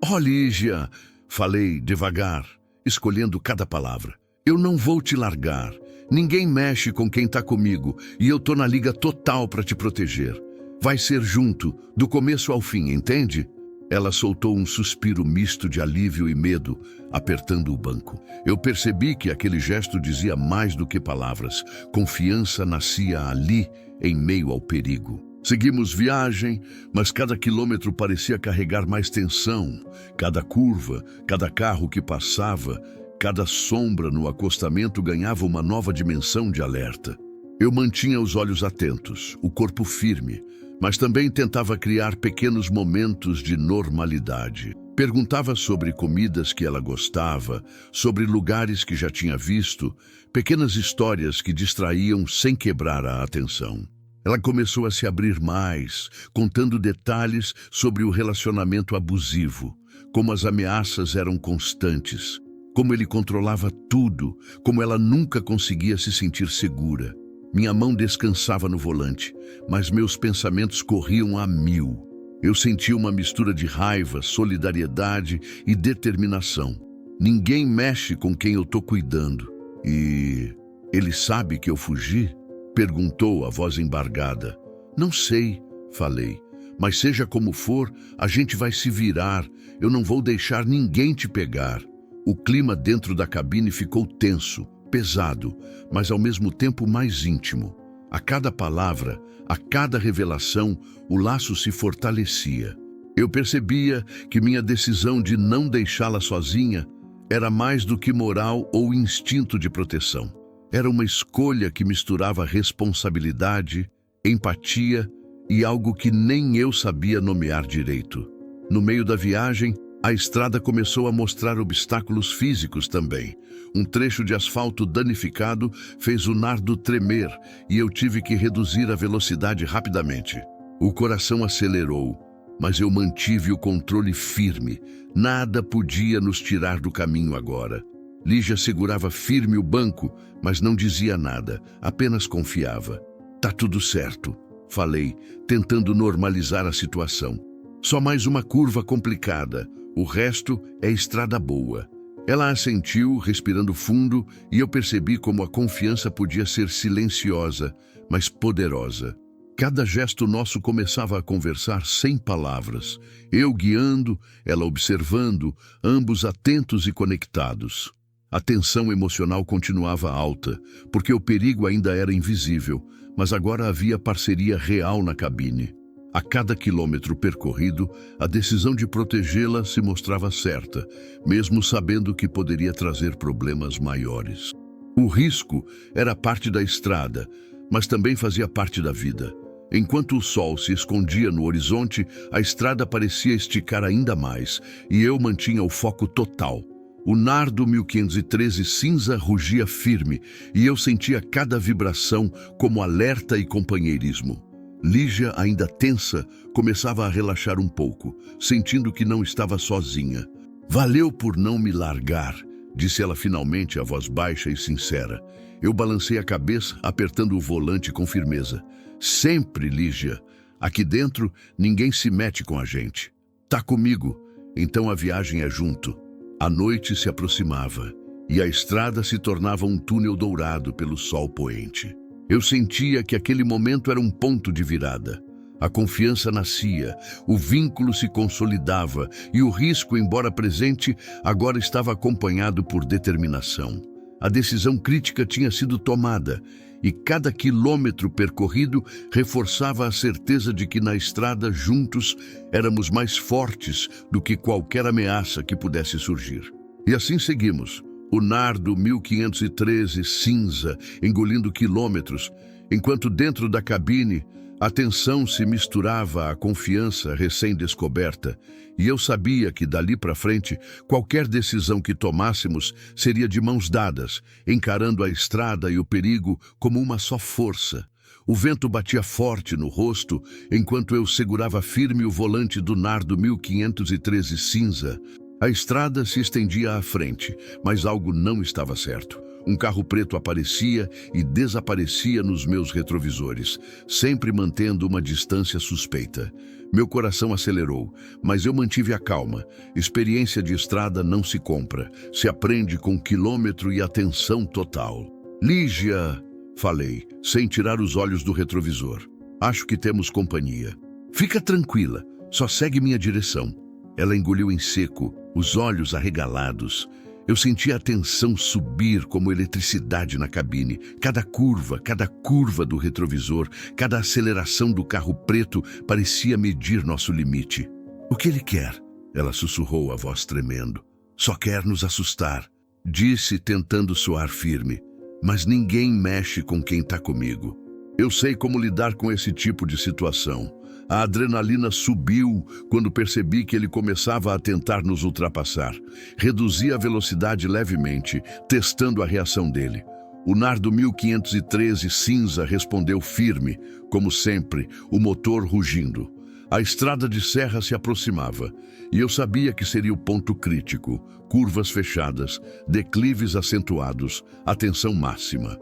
"Oh, Lígia!", Falei devagar, escolhendo cada palavra. Eu não vou te largar. Ninguém mexe com quem tá comigo e eu tô na liga total para te proteger. Vai ser junto, do começo ao fim, entende? Ela soltou um suspiro misto de alívio e medo, apertando o banco. Eu percebi que aquele gesto dizia mais do que palavras. Confiança nascia ali, em meio ao perigo. Seguimos viagem, mas cada quilômetro parecia carregar mais tensão. Cada curva, cada carro que passava, cada sombra no acostamento ganhava uma nova dimensão de alerta. Eu mantinha os olhos atentos, o corpo firme, mas também tentava criar pequenos momentos de normalidade. Perguntava sobre comidas que ela gostava, sobre lugares que já tinha visto, pequenas histórias que distraíam sem quebrar a atenção. Ela começou a se abrir mais, contando detalhes sobre o relacionamento abusivo, como as ameaças eram constantes, como ele controlava tudo, como ela nunca conseguia se sentir segura. Minha mão descansava no volante, mas meus pensamentos corriam a mil. Eu sentia uma mistura de raiva, solidariedade e determinação. Ninguém mexe com quem eu tô cuidando. E ele sabe que eu fugi? Perguntou a voz embargada. Não sei, falei. Mas seja como for, a gente vai se virar. Eu não vou deixar ninguém te pegar. O clima dentro da cabine ficou tenso, pesado, mas ao mesmo tempo mais íntimo. A cada palavra, a cada revelação, o laço se fortalecia. Eu percebia que minha decisão de não deixá-la sozinha era mais do que moral ou instinto de proteção. Era uma escolha que misturava responsabilidade, empatia e algo que nem eu sabia nomear direito. No meio da viagem, a estrada começou a mostrar obstáculos físicos também. Um trecho de asfalto danificado fez o nardo tremer e eu tive que reduzir a velocidade rapidamente. O coração acelerou, mas eu mantive o controle firme. Nada podia nos tirar do caminho agora. Lígia segurava firme o banco, mas não dizia nada, apenas confiava. Tá tudo certo, falei, tentando normalizar a situação. Só mais uma curva complicada. O resto é estrada boa. Ela assentiu, respirando fundo, e eu percebi como a confiança podia ser silenciosa, mas poderosa. Cada gesto nosso começava a conversar sem palavras. Eu guiando, ela observando, ambos atentos e conectados. A tensão emocional continuava alta, porque o perigo ainda era invisível, mas agora havia parceria real na cabine. A cada quilômetro percorrido, a decisão de protegê-la se mostrava certa, mesmo sabendo que poderia trazer problemas maiores. O risco era parte da estrada, mas também fazia parte da vida. Enquanto o sol se escondia no horizonte, a estrada parecia esticar ainda mais, e eu mantinha o foco total. O nardo 1513 cinza rugia firme, e eu sentia cada vibração como alerta e companheirismo. Lígia, ainda tensa, começava a relaxar um pouco, sentindo que não estava sozinha. Valeu por não me largar, disse ela finalmente, a voz baixa e sincera. Eu balancei a cabeça, apertando o volante com firmeza. Sempre, Lígia. Aqui dentro, ninguém se mete com a gente. Tá comigo, então a viagem é junto. A noite se aproximava, e a estrada se tornava um túnel dourado pelo sol poente. Eu sentia que aquele momento era um ponto de virada. A confiança nascia, o vínculo se consolidava e o risco, embora presente, agora estava acompanhado por determinação. A decisão crítica tinha sido tomada e cada quilômetro percorrido reforçava a certeza de que na estrada, juntos, éramos mais fortes do que qualquer ameaça que pudesse surgir. E assim seguimos. O nardo 1513 cinza, engolindo quilômetros, enquanto dentro da cabine a tensão se misturava à confiança recém-descoberta, e eu sabia que dali para frente qualquer decisão que tomássemos seria de mãos dadas, encarando a estrada e o perigo como uma só força. O vento batia forte no rosto enquanto eu segurava firme o volante do nardo 1513 cinza. A estrada se estendia à frente, mas algo não estava certo. Um carro preto aparecia e desaparecia nos meus retrovisores, sempre mantendo uma distância suspeita. Meu coração acelerou, mas eu mantive a calma. Experiência de estrada não se compra, se aprende com quilômetro e atenção total. Lígia, falei, sem tirar os olhos do retrovisor. Acho que temos companhia. Fica tranquila, só segue minha direção. Ela engoliu em seco, os olhos arregalados. Eu senti a tensão subir como eletricidade na cabine. Cada curva do retrovisor, cada aceleração do carro preto parecia medir nosso limite. O que ele quer? Ela sussurrou, a voz tremendo. Só quer nos assustar, disse tentando soar firme. Mas ninguém mexe com quem está comigo. Eu sei como lidar com esse tipo de situação. A adrenalina subiu quando percebi que ele começava a tentar nos ultrapassar. Reduzi a velocidade levemente, testando a reação dele. O Nardo 1513 cinza respondeu firme, como sempre, o motor rugindo. A estrada de serra se aproximava, e eu sabia que seria o ponto crítico. Curvas fechadas, declives acentuados, atenção máxima.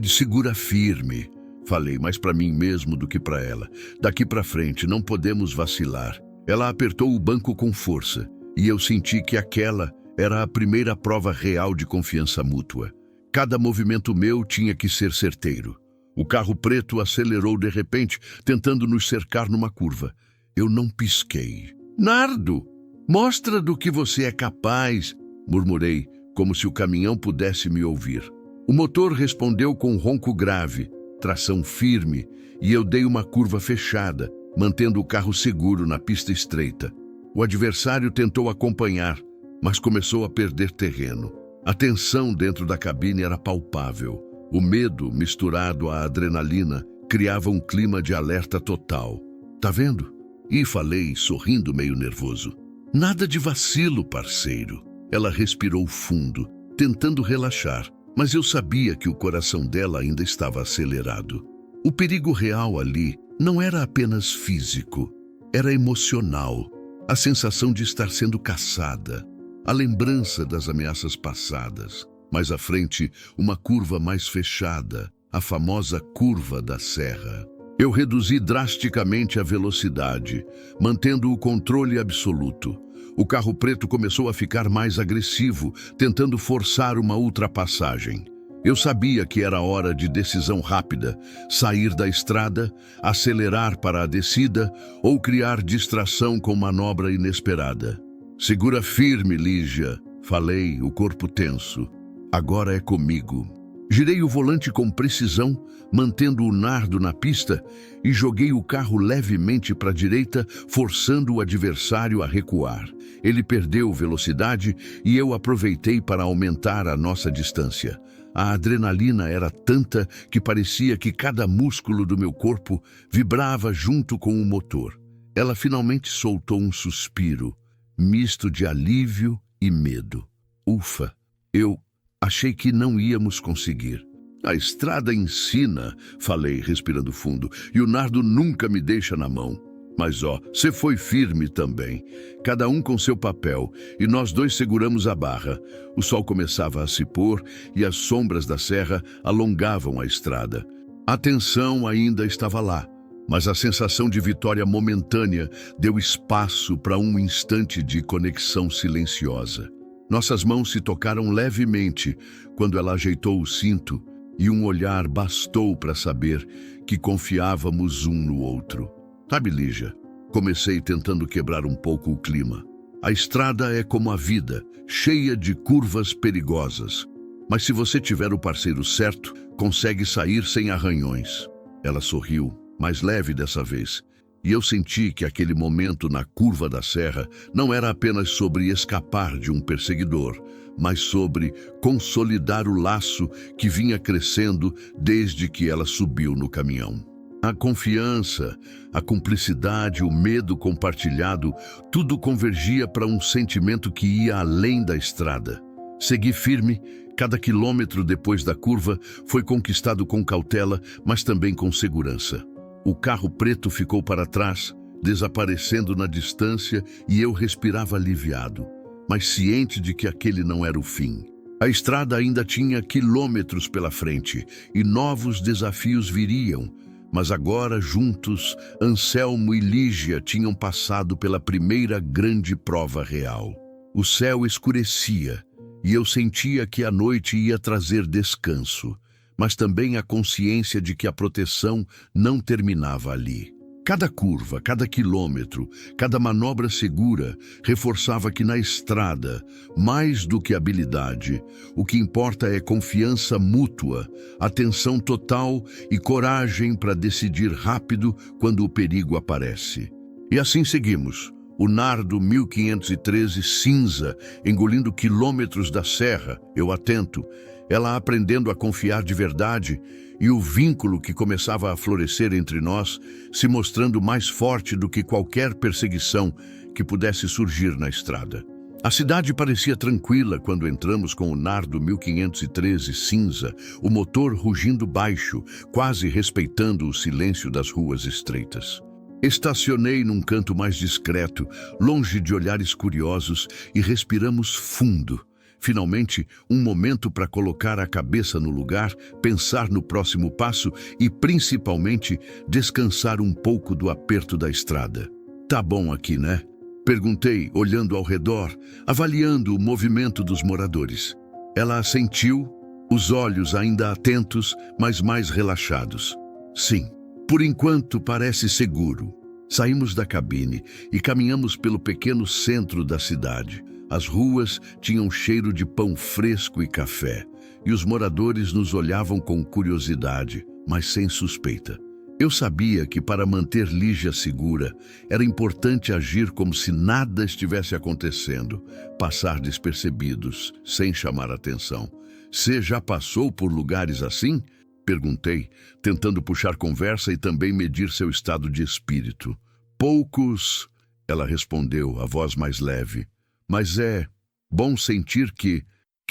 Segura firme. Falei mais para mim mesmo do que para ela. Daqui para frente não podemos vacilar. Ela apertou o banco com força e eu senti que aquela era a primeira prova real de confiança mútua. Cada movimento meu tinha que ser certeiro. O carro preto acelerou de repente, tentando nos cercar numa curva. Eu não pisquei. Nardo, mostra do que você é capaz, murmurei, como se o caminhão pudesse me ouvir. O motor respondeu com um ronco grave, tração firme, e eu dei uma curva fechada, mantendo o carro seguro na pista estreita. O adversário tentou acompanhar, mas começou a perder terreno. A tensão dentro da cabine era palpável. O medo, misturado à adrenalina, criava um clima de alerta total. Tá vendo? E falei, sorrindo meio nervoso. Nada de vacilo, parceiro. Ela respirou fundo, tentando relaxar. Mas eu sabia que o coração dela ainda estava acelerado. O perigo real ali não era apenas físico, era emocional. A sensação de estar sendo caçada, a lembrança das ameaças passadas. Mais à frente, uma curva mais fechada, a famosa curva da serra. Eu reduzi drasticamente a velocidade, mantendo o controle absoluto. O carro preto começou a ficar mais agressivo, tentando forçar uma ultrapassagem. Eu sabia que era hora de decisão rápida, sair da estrada, acelerar para a descida ou criar distração com manobra inesperada. Segura firme, Lígia, falei, o corpo tenso. Agora é comigo. Girei o volante com precisão, mantendo o Nardo na pista e joguei o carro levemente para a direita, forçando o adversário a recuar. Ele perdeu velocidade e eu aproveitei para aumentar a nossa distância. A adrenalina era tanta que parecia que cada músculo do meu corpo vibrava junto com o motor. Ela finalmente soltou um suspiro, misto de alívio e medo. Ufa, eu achei que não íamos conseguir. A estrada ensina, falei, respirando fundo, e o Nardo nunca me deixa na mão. Mas você foi firme também, cada um com seu papel, e nós dois seguramos a barra. O sol começava a se pôr e as sombras da serra alongavam a estrada. A tensão ainda estava lá, mas a sensação de vitória momentânea deu espaço para um instante de conexão silenciosa. Nossas mãos se tocaram levemente quando ela ajeitou o cinto e um olhar bastou para saber que confiávamos um no outro. Sabe, Lígia, comecei tentando quebrar um pouco o clima. A estrada é como a vida, cheia de curvas perigosas. Mas se você tiver o parceiro certo, consegue sair sem arranhões. Ela sorriu, mais leve dessa vez. E eu senti que aquele momento na curva da serra não era apenas sobre escapar de um perseguidor, mas sobre consolidar o laço que vinha crescendo desde que ela subiu no caminhão. A confiança, a cumplicidade, o medo compartilhado, tudo convergia para um sentimento que ia além da estrada. Segui firme, cada quilômetro depois da curva foi conquistado com cautela, mas também com segurança. O carro preto ficou para trás, desaparecendo na distância, e eu respirava aliviado, mas ciente de que aquele não era o fim. A estrada ainda tinha quilômetros pela frente e novos desafios viriam, mas agora, juntos, Anselmo e Lígia tinham passado pela primeira grande prova real. O céu escurecia e eu sentia que a noite ia trazer descanso, mas também a consciência de que a proteção não terminava ali. Cada curva, cada quilômetro, cada manobra segura reforçava que na estrada, mais do que habilidade, o que importa é confiança mútua, atenção total e coragem para decidir rápido quando o perigo aparece. E assim seguimos. O Nardo 1513 cinza, engolindo quilômetros da serra, eu atento, ela aprendendo a confiar de verdade, e o vínculo que começava a florescer entre nós se mostrando mais forte do que qualquer perseguição que pudesse surgir na estrada. A cidade parecia tranquila quando entramos com o Nardo 1513 cinza, o motor rugindo baixo, quase respeitando o silêncio das ruas estreitas. Estacionei num canto mais discreto, longe de olhares curiosos, e respiramos fundo. Finalmente, um momento para colocar a cabeça no lugar, pensar no próximo passo e, principalmente, descansar um pouco do aperto da estrada. Tá bom aqui, né? Perguntei, olhando ao redor, avaliando o movimento dos moradores. Ela assentiu, os olhos ainda atentos, mas mais relaxados. Sim. Por enquanto parece seguro. Saímos da cabine e caminhamos pelo pequeno centro da cidade. As ruas tinham cheiro de pão fresco e café, e os moradores nos olhavam com curiosidade, mas sem suspeita. Eu sabia que para manter Lígia segura, era importante agir como se nada estivesse acontecendo, passar despercebidos, sem chamar atenção. Você já passou por lugares assim? Perguntei, tentando puxar conversa e também medir seu estado de espírito. Poucos, ela respondeu, a voz mais leve. Mas é bom sentir que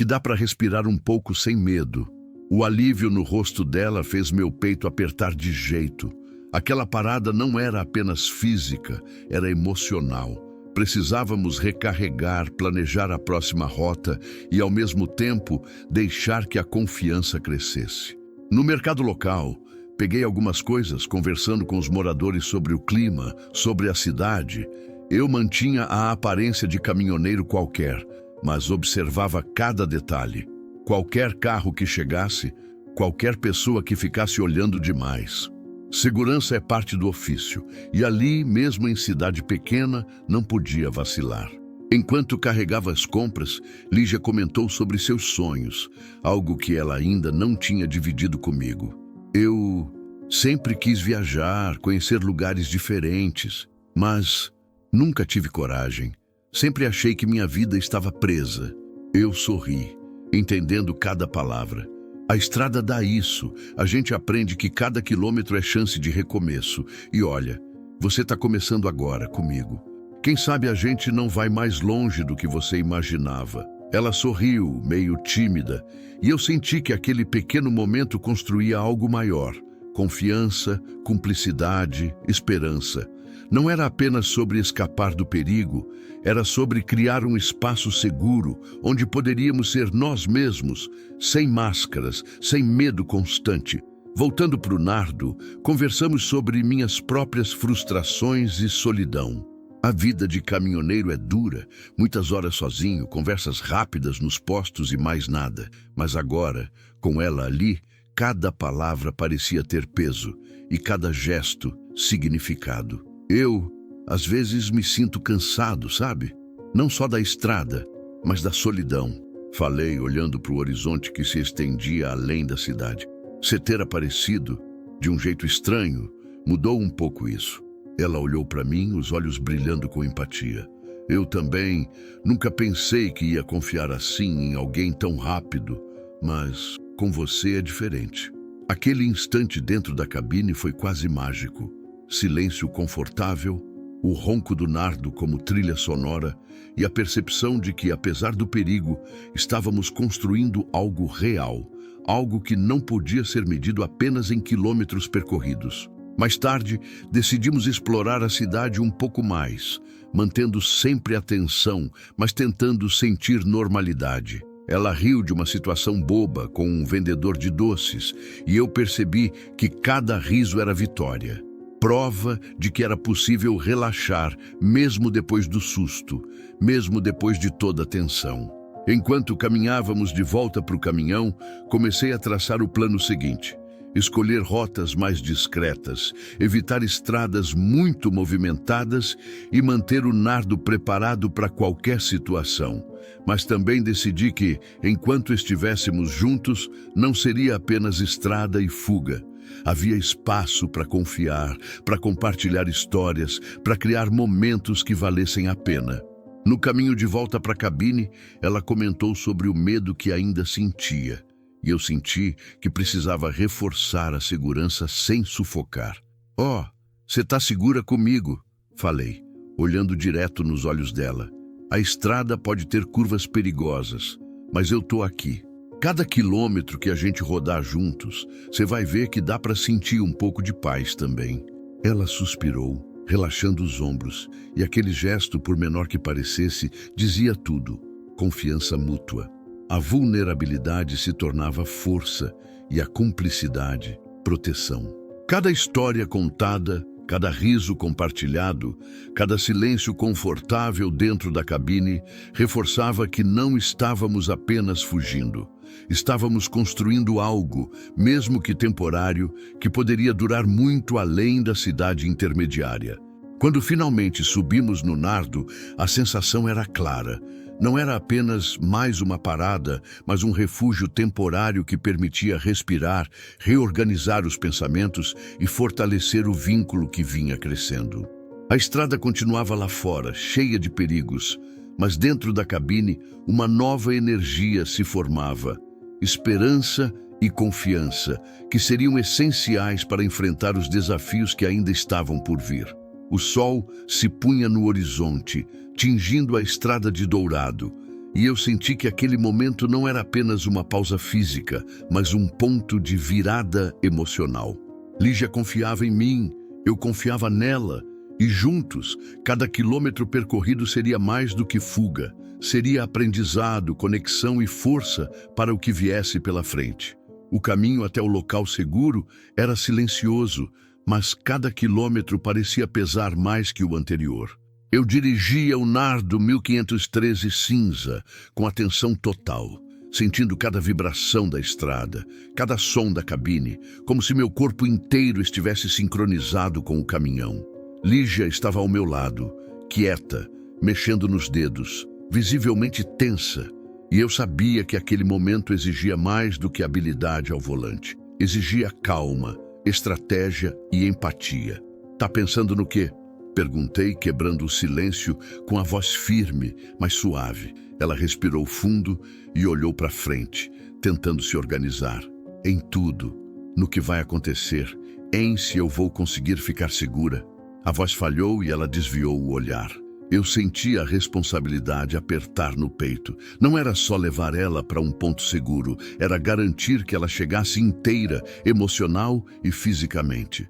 dá para respirar um pouco sem medo. O alívio no rosto dela fez meu peito apertar de jeito. Aquela parada não era apenas física, era emocional. Precisávamos recarregar, planejar a próxima rota e, ao mesmo tempo, deixar que a confiança crescesse. No mercado local, peguei algumas coisas, conversando com os moradores sobre o clima, sobre a cidade. Eu mantinha a aparência de caminhoneiro qualquer, mas observava cada detalhe. Qualquer carro que chegasse, qualquer pessoa que ficasse olhando demais. Segurança é parte do ofício, e ali, mesmo em cidade pequena, não podia vacilar. Enquanto carregava as compras, Lígia comentou sobre seus sonhos, algo que ela ainda não tinha dividido comigo. Eu sempre quis viajar, conhecer lugares diferentes, mas nunca tive coragem. Sempre achei que minha vida estava presa. Eu sorri, entendendo cada palavra. A estrada dá isso. A gente aprende que cada quilômetro é chance de recomeço. E olha, você está começando agora comigo. Quem sabe a gente não vai mais longe do que você imaginava. Ela sorriu, meio tímida, e eu senti que aquele pequeno momento construía algo maior. Confiança, cumplicidade, esperança. Não era apenas sobre escapar do perigo, era sobre criar um espaço seguro, onde poderíamos ser nós mesmos, sem máscaras, sem medo constante. Voltando para o Nardo, conversamos sobre minhas próprias frustrações e solidão. A vida de caminhoneiro é dura, muitas horas sozinho, conversas rápidas nos postos e mais nada. Mas agora, com ela ali, cada palavra parecia ter peso e cada gesto significado. Eu, às vezes, me sinto cansado, sabe? Não só da estrada, mas da solidão. Falei, olhando para o horizonte que se estendia além da cidade. Você ter aparecido, de um jeito estranho, mudou um pouco isso. Ela olhou para mim, os olhos brilhando com empatia. Eu também nunca pensei que ia confiar assim em alguém tão rápido, mas com você é diferente. Aquele instante dentro da cabine foi quase mágico. Silêncio confortável, o ronco do Nardo como trilha sonora e a percepção de que, apesar do perigo, estávamos construindo algo real, algo que não podia ser medido apenas em quilômetros percorridos. Mais tarde, decidimos explorar a cidade um pouco mais, mantendo sempre atenção, mas tentando sentir normalidade. Ela riu de uma situação boba com um vendedor de doces e eu percebi que cada riso era vitória. Prova de que era possível relaxar, mesmo depois do susto, mesmo depois de toda a tensão. Enquanto caminhávamos de volta para o caminhão, comecei a traçar o plano seguinte: escolher rotas mais discretas, evitar estradas muito movimentadas e manter o nardo preparado para qualquer situação. Mas também decidi que, enquanto estivéssemos juntos, não seria apenas estrada e fuga. Havia espaço para confiar, para compartilhar histórias, para criar momentos que valessem a pena. No caminho de volta para a cabine, ela comentou sobre o medo que ainda sentia. E eu senti que precisava reforçar a segurança sem sufocar. "Oh, você está segura comigo?", falei, olhando direto nos olhos dela. "A estrada pode ter curvas perigosas, mas eu estou aqui. Cada quilômetro que a gente rodar juntos, você vai ver que dá para sentir um pouco de paz também." Ela suspirou, relaxando os ombros, e aquele gesto, por menor que parecesse, dizia tudo: confiança mútua. A vulnerabilidade se tornava força e a cumplicidade, proteção. Cada história contada, cada riso compartilhado, cada silêncio confortável dentro da cabine reforçava que não estávamos apenas fugindo. Estávamos construindo algo, mesmo que temporário, que poderia durar muito além da cidade intermediária. Quando finalmente subimos no nardo, a sensação era clara. Não era apenas mais uma parada, mas um refúgio temporário que permitia respirar, reorganizar os pensamentos e fortalecer o vínculo que vinha crescendo. A estrada continuava lá fora, cheia de perigos, mas dentro da cabine uma nova energia se formava. Esperança e confiança, que seriam essenciais para enfrentar os desafios que ainda estavam por vir. O sol se punha no horizonte, tingindo a estrada de dourado, e eu senti que aquele momento não era apenas uma pausa física, mas um ponto de virada emocional. Lígia confiava em mim, eu confiava nela, e juntos, cada quilômetro percorrido seria mais do que fuga, seria aprendizado, conexão e força para o que viesse pela frente. O caminho até o local seguro era silencioso, mas cada quilômetro parecia pesar mais que o anterior. Eu dirigia o nardo 1513 cinza, com atenção total, sentindo cada vibração da estrada, cada som da cabine, como se meu corpo inteiro estivesse sincronizado com o caminhão. Lígia estava ao meu lado, quieta, mexendo nos dedos, visivelmente tensa, e eu sabia que aquele momento exigia mais do que habilidade ao volante. Exigia calma, estratégia e empatia. "Tá pensando no quê?", perguntei, quebrando o silêncio com a voz firme, mas suave. Ela respirou fundo e olhou para frente, tentando se organizar. "Em tudo, no que vai acontecer, em se eu vou conseguir ficar segura." A voz falhou e ela desviou o olhar. Eu senti a responsabilidade apertar no peito. Não era só levar ela para um ponto seguro, era garantir que ela chegasse inteira, emocional e fisicamente.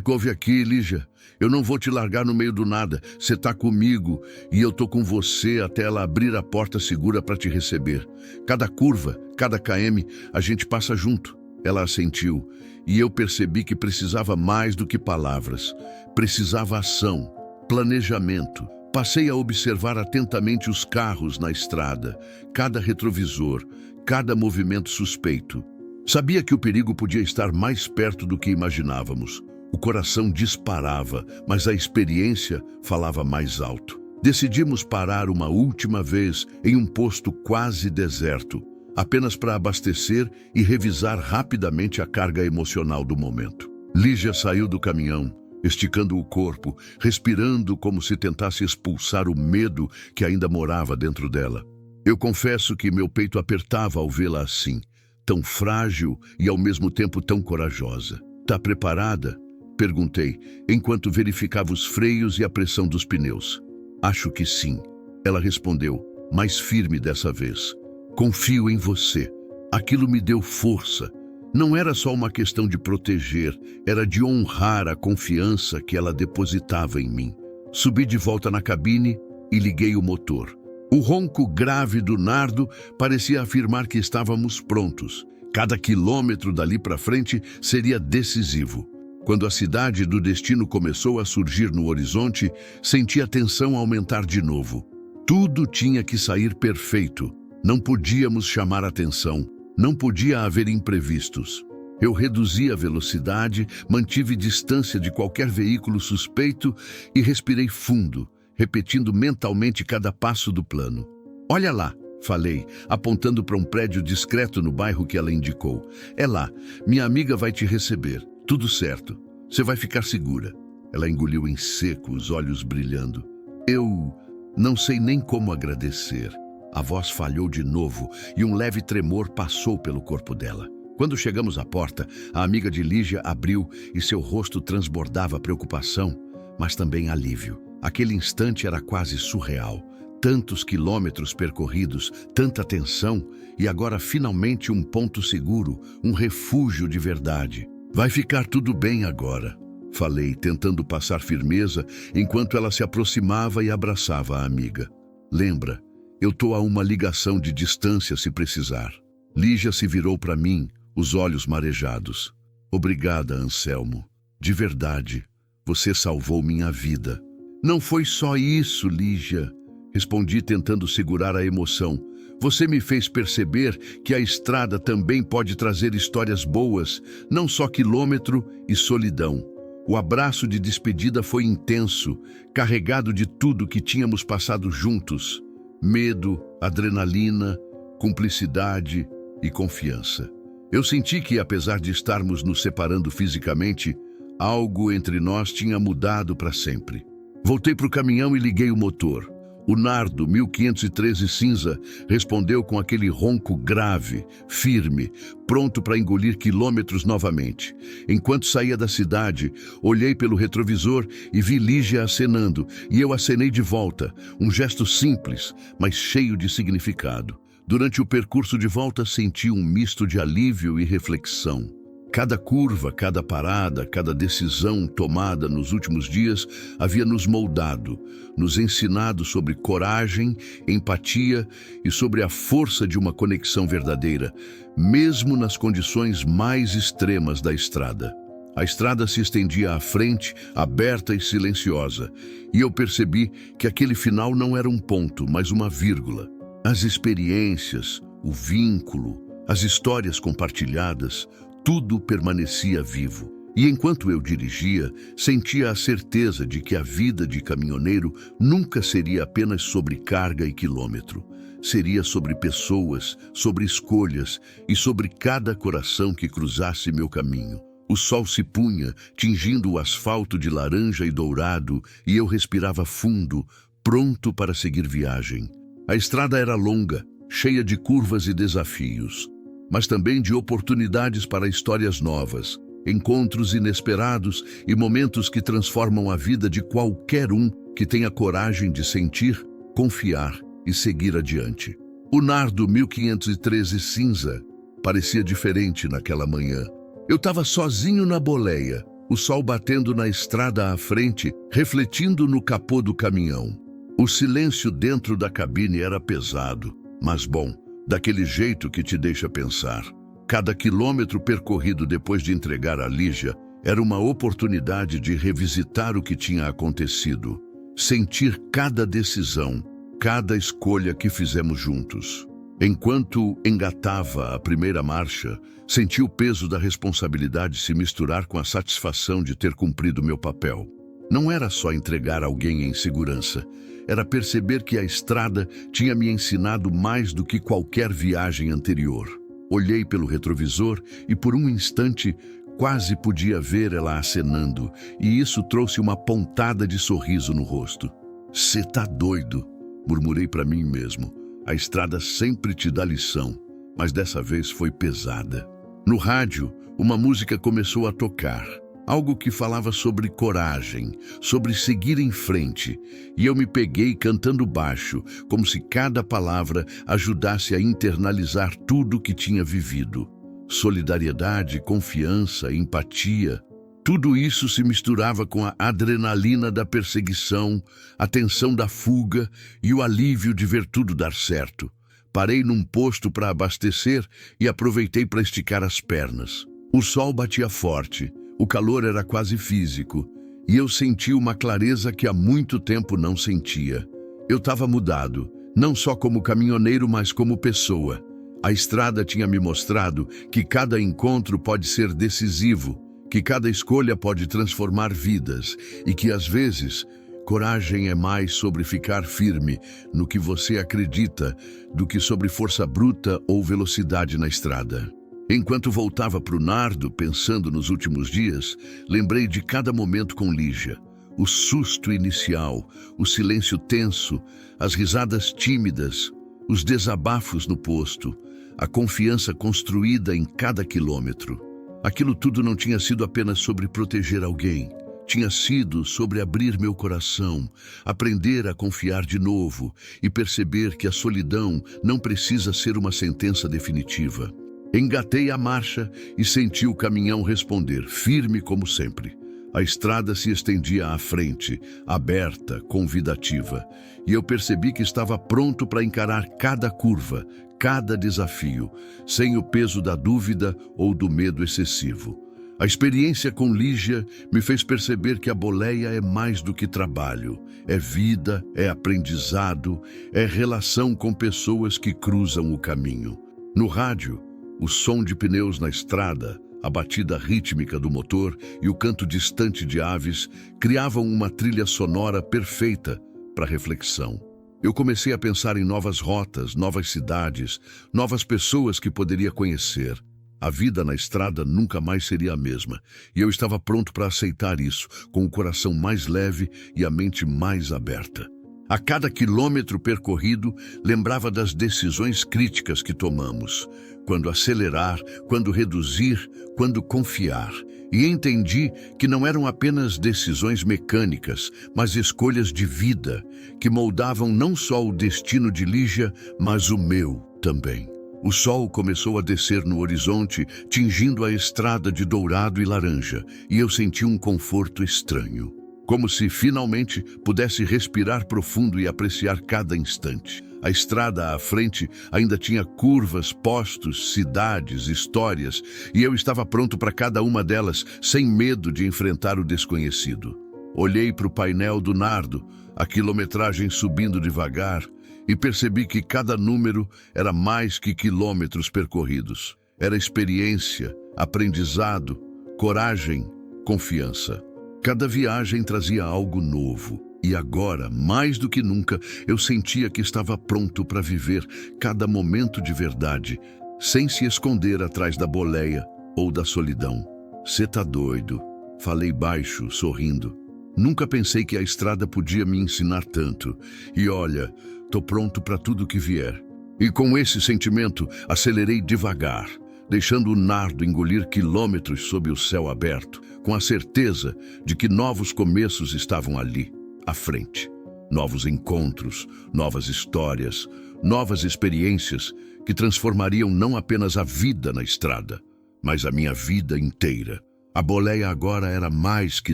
"Ouve aqui, Lígia, eu não vou te largar no meio do nada. Você tá comigo e eu tô com você até ela abrir a porta segura para te receber. Cada curva, cada km, a gente passa junto." Ela assentiu e eu percebi que precisava mais do que palavras. Precisava ação, planejamento. Passei a observar atentamente os carros na estrada, cada retrovisor, cada movimento suspeito. Sabia que o perigo podia estar mais perto do que imaginávamos. O coração disparava, mas a experiência falava mais alto. Decidimos parar uma última vez em um posto quase deserto, apenas para abastecer e revisar rapidamente a carga emocional do momento. Lígia saiu do caminhão, esticando o corpo, respirando como se tentasse expulsar o medo que ainda morava dentro dela. Eu confesso que meu peito apertava ao vê-la assim, tão frágil e ao mesmo tempo tão corajosa. "Tá preparada?", perguntei, enquanto verificava os freios e a pressão dos pneus. "Acho que sim", ela respondeu, mais firme dessa vez. "Confio em você." Aquilo me deu força. Não era só uma questão de proteger, era de honrar a confiança que ela depositava em mim. Subi de volta na cabine e liguei o motor. O ronco grave do nardo parecia afirmar que estávamos prontos. Cada quilômetro dali para frente seria decisivo. Quando a cidade do destino começou a surgir no horizonte, senti a tensão aumentar de novo. Tudo tinha que sair perfeito. Não podíamos chamar atenção. Não podia haver imprevistos. Eu reduzi a velocidade, mantive distância de qualquer veículo suspeito e respirei fundo, repetindo mentalmente cada passo do plano. "Olha lá", falei, apontando para um prédio discreto no bairro que ela indicou. "É lá. Minha amiga vai te receber. Tudo certo. Você vai ficar segura." Ela engoliu em seco, os olhos brilhando. Eu não sei nem como agradecer. A voz falhou de novo e um leve tremor passou pelo corpo dela. Quando chegamos à porta, a amiga de Lígia abriu e seu rosto transbordava preocupação, mas também alívio. Aquele instante era quase surreal. Tantos quilômetros percorridos, tanta tensão e agora finalmente um ponto seguro, um refúgio de verdade. "Vai ficar tudo bem agora", falei, tentando passar firmeza enquanto ela se aproximava e abraçava a amiga. "Lembra, eu tô a uma ligação de distância se precisar." Lígia se virou para mim, os olhos marejados. "Obrigada, Anselmo. De verdade, você salvou minha vida." "Não foi só isso, Lígia", respondi tentando segurar a emoção. "Você me fez perceber que a estrada também pode trazer histórias boas, não só quilômetro e solidão." O abraço de despedida foi intenso, carregado de tudo que tínhamos passado juntos. Medo, adrenalina, cumplicidade e confiança. Eu senti que, apesar de estarmos nos separando fisicamente, algo entre nós tinha mudado para sempre. Voltei para o caminhão e liguei o motor. O Nardo 1513 cinza respondeu com aquele ronco grave, firme, pronto para engolir quilômetros novamente. Enquanto saía da cidade, olhei pelo retrovisor e vi Lígia acenando, e eu acenei de volta, um gesto simples, mas cheio de significado. Durante o percurso de volta, senti um misto de alívio e reflexão. Cada curva, cada parada, cada decisão tomada nos últimos dias havia nos moldado, nos ensinado sobre coragem, empatia e sobre a força de uma conexão verdadeira, mesmo nas condições mais extremas da estrada. A estrada se estendia à frente, aberta e silenciosa, e eu percebi que aquele final não era um ponto, mas uma vírgula. As experiências, o vínculo, as histórias compartilhadas, tudo permanecia vivo. E enquanto eu dirigia, sentia a certeza de que a vida de caminhoneiro nunca seria apenas sobre carga e quilômetro. Seria sobre pessoas, sobre escolhas e sobre cada coração que cruzasse meu caminho. O sol se punha, tingindo o asfalto de laranja e dourado, e eu respirava fundo, pronto para seguir viagem. A estrada era longa, cheia de curvas e desafios, mas também de oportunidades para histórias novas, encontros inesperados e momentos que transformam a vida de qualquer um que tenha coragem de sentir, confiar e seguir adiante. O Nardo 1513 cinza parecia diferente naquela manhã. Eu estava sozinho na boleia, o sol batendo na estrada à frente, refletindo no capô do caminhão. O silêncio dentro da cabine era pesado, mas bom, daquele jeito que te deixa pensar. Cada quilômetro percorrido depois de entregar a Lígia era uma oportunidade de revisitar o que tinha acontecido, sentir cada decisão, cada escolha que fizemos juntos. Enquanto engatava a primeira marcha, senti o peso da responsabilidade se misturar com a satisfação de ter cumprido meu papel. Não era só entregar alguém em segurança, era perceber que a estrada tinha me ensinado mais do que qualquer viagem anterior. Olhei pelo retrovisor e por um instante quase podia ver ela acenando, e isso trouxe uma pontada de sorriso no rosto. "Cê tá doido", murmurei para mim mesmo. A estrada sempre te dá lição, mas dessa vez foi pesada. No rádio, uma música começou a tocar. Algo que falava sobre coragem, sobre seguir em frente, e eu me peguei cantando baixo, como se cada palavra ajudasse a internalizar tudo que tinha vivido. Solidariedade, confiança, empatia. Tudo isso se misturava com a adrenalina da perseguição, a tensão da fuga e o alívio de ver tudo dar certo. Parei num posto para abastecer e aproveitei para esticar as pernas. O sol batia forte, o calor era quase físico, e eu senti uma clareza que há muito tempo não sentia. Eu estava mudado, não só como caminhoneiro, mas como pessoa. A estrada tinha me mostrado que cada encontro pode ser decisivo, que cada escolha pode transformar vidas e que, às vezes, coragem é mais sobre ficar firme no que você acredita do que sobre força bruta ou velocidade na estrada. Enquanto voltava para o Nardo, pensando nos últimos dias, lembrei de cada momento com Lígia. O susto inicial, o silêncio tenso, as risadas tímidas, os desabafos no posto, a confiança construída em cada quilômetro. Aquilo tudo não tinha sido apenas sobre proteger alguém. Tinha sido sobre abrir meu coração, aprender a confiar de novo e perceber que a solidão não precisa ser uma sentença definitiva. Engatei a marcha e senti o caminhão responder, firme como sempre. A estrada se estendia à frente, aberta, convidativa, e eu percebi que estava pronto para encarar cada curva, cada desafio, sem o peso da dúvida ou do medo excessivo. A experiência com Lígia me fez perceber que a boleia é mais do que trabalho, é vida, é aprendizado, é relação com pessoas que cruzam o caminho. No rádio, o som de pneus na estrada, a batida rítmica do motor e o canto distante de aves criavam uma trilha sonora perfeita para reflexão. Eu comecei a pensar em novas rotas, novas cidades, novas pessoas que poderia conhecer. A vida na estrada nunca mais seria a mesma, e eu estava pronto para aceitar isso, com o coração mais leve e a mente mais aberta. A cada quilômetro percorrido, lembrava das decisões críticas que tomamos. Quando acelerar, quando reduzir, quando confiar. E entendi que não eram apenas decisões mecânicas, mas escolhas de vida, que moldavam não só o destino de Lígia, mas o meu também. O sol começou a descer no horizonte, tingindo a estrada de dourado e laranja, e eu senti um conforto estranho. Como se finalmente pudesse respirar profundo e apreciar cada instante. A estrada à frente ainda tinha curvas, postos, cidades, histórias, e eu estava pronto para cada uma delas, sem medo de enfrentar o desconhecido. Olhei para o painel do Nardo, a quilometragem subindo devagar, e percebi que cada número era mais que quilômetros percorridos. Era experiência, aprendizado, coragem, confiança. Cada viagem trazia algo novo, e agora, mais do que nunca, eu sentia que estava pronto para viver cada momento de verdade, sem se esconder atrás da boleia ou da solidão. "Cê tá doido?", falei baixo, sorrindo. Nunca pensei que a estrada podia me ensinar tanto. E olha, tô pronto para tudo que vier. E com esse sentimento, acelerei devagar, deixando o Nardo engolir quilômetros sob o céu aberto, com a certeza de que novos começos estavam ali, à frente. Novos encontros, novas histórias, novas experiências que transformariam não apenas a vida na estrada, mas a minha vida inteira. A boleia agora era mais que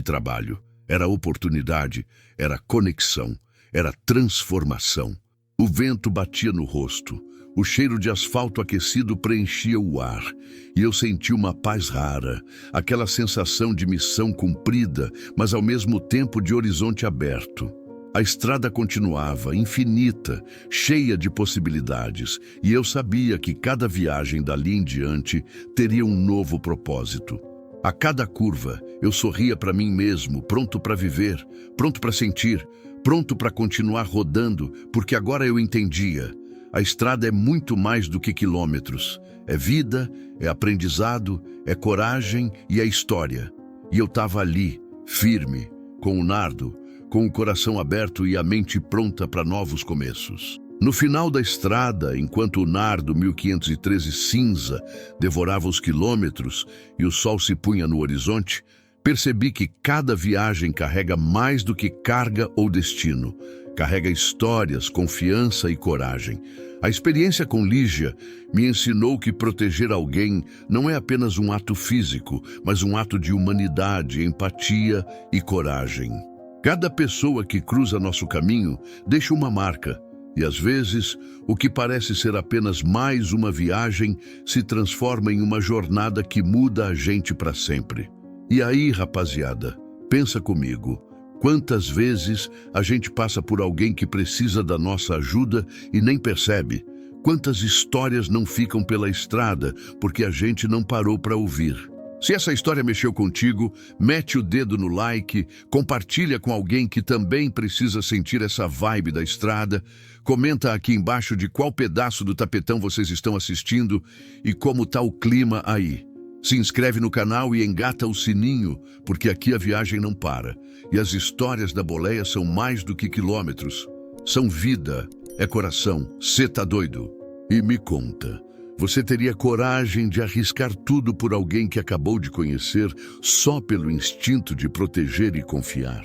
trabalho. Era oportunidade, era conexão, era transformação. O vento batia no rosto, o cheiro de asfalto aquecido preenchia o ar, e eu senti uma paz rara, aquela sensação de missão cumprida, mas ao mesmo tempo de horizonte aberto. A estrada continuava, infinita, cheia de possibilidades, e eu sabia que cada viagem dali em diante teria um novo propósito. A cada curva, eu sorria para mim mesmo, pronto para viver, pronto para sentir, pronto para continuar rodando, porque agora eu entendia. A estrada é muito mais do que quilômetros. É vida, é aprendizado, é coragem e é história. E eu estava ali, firme, com o Nardo, com o coração aberto e a mente pronta para novos começos. No final da estrada, enquanto o Nardo 1513 cinza devorava os quilômetros e o sol se punha no horizonte, percebi que cada viagem carrega mais do que carga ou destino. carrega histórias, confiança e coragem. A experiência com Lígia me ensinou que proteger alguém não é apenas um ato físico, mas um ato de humanidade, empatia e coragem. Cada pessoa que cruza nosso caminho deixa uma marca, e às vezes, o que parece ser apenas mais uma viagem se transforma em uma jornada que muda a gente para sempre. E aí, rapaziada, pensa comigo. Quantas vezes a gente passa por alguém que precisa da nossa ajuda e nem percebe? Quantas histórias não ficam pela estrada porque a gente não parou para ouvir? Se essa história mexeu contigo, mete o dedo no like, compartilha com alguém que também precisa sentir essa vibe da estrada, comenta aqui embaixo de qual pedaço do tapetão vocês estão assistindo e como tá o clima aí. Se inscreve no canal e engata o sininho, porque aqui a viagem não para. E as histórias da boleia são mais do que quilômetros. São vida, é coração. Cê tá doido? E me conta, você teria coragem de arriscar tudo por alguém que acabou de conhecer só pelo instinto de proteger e confiar?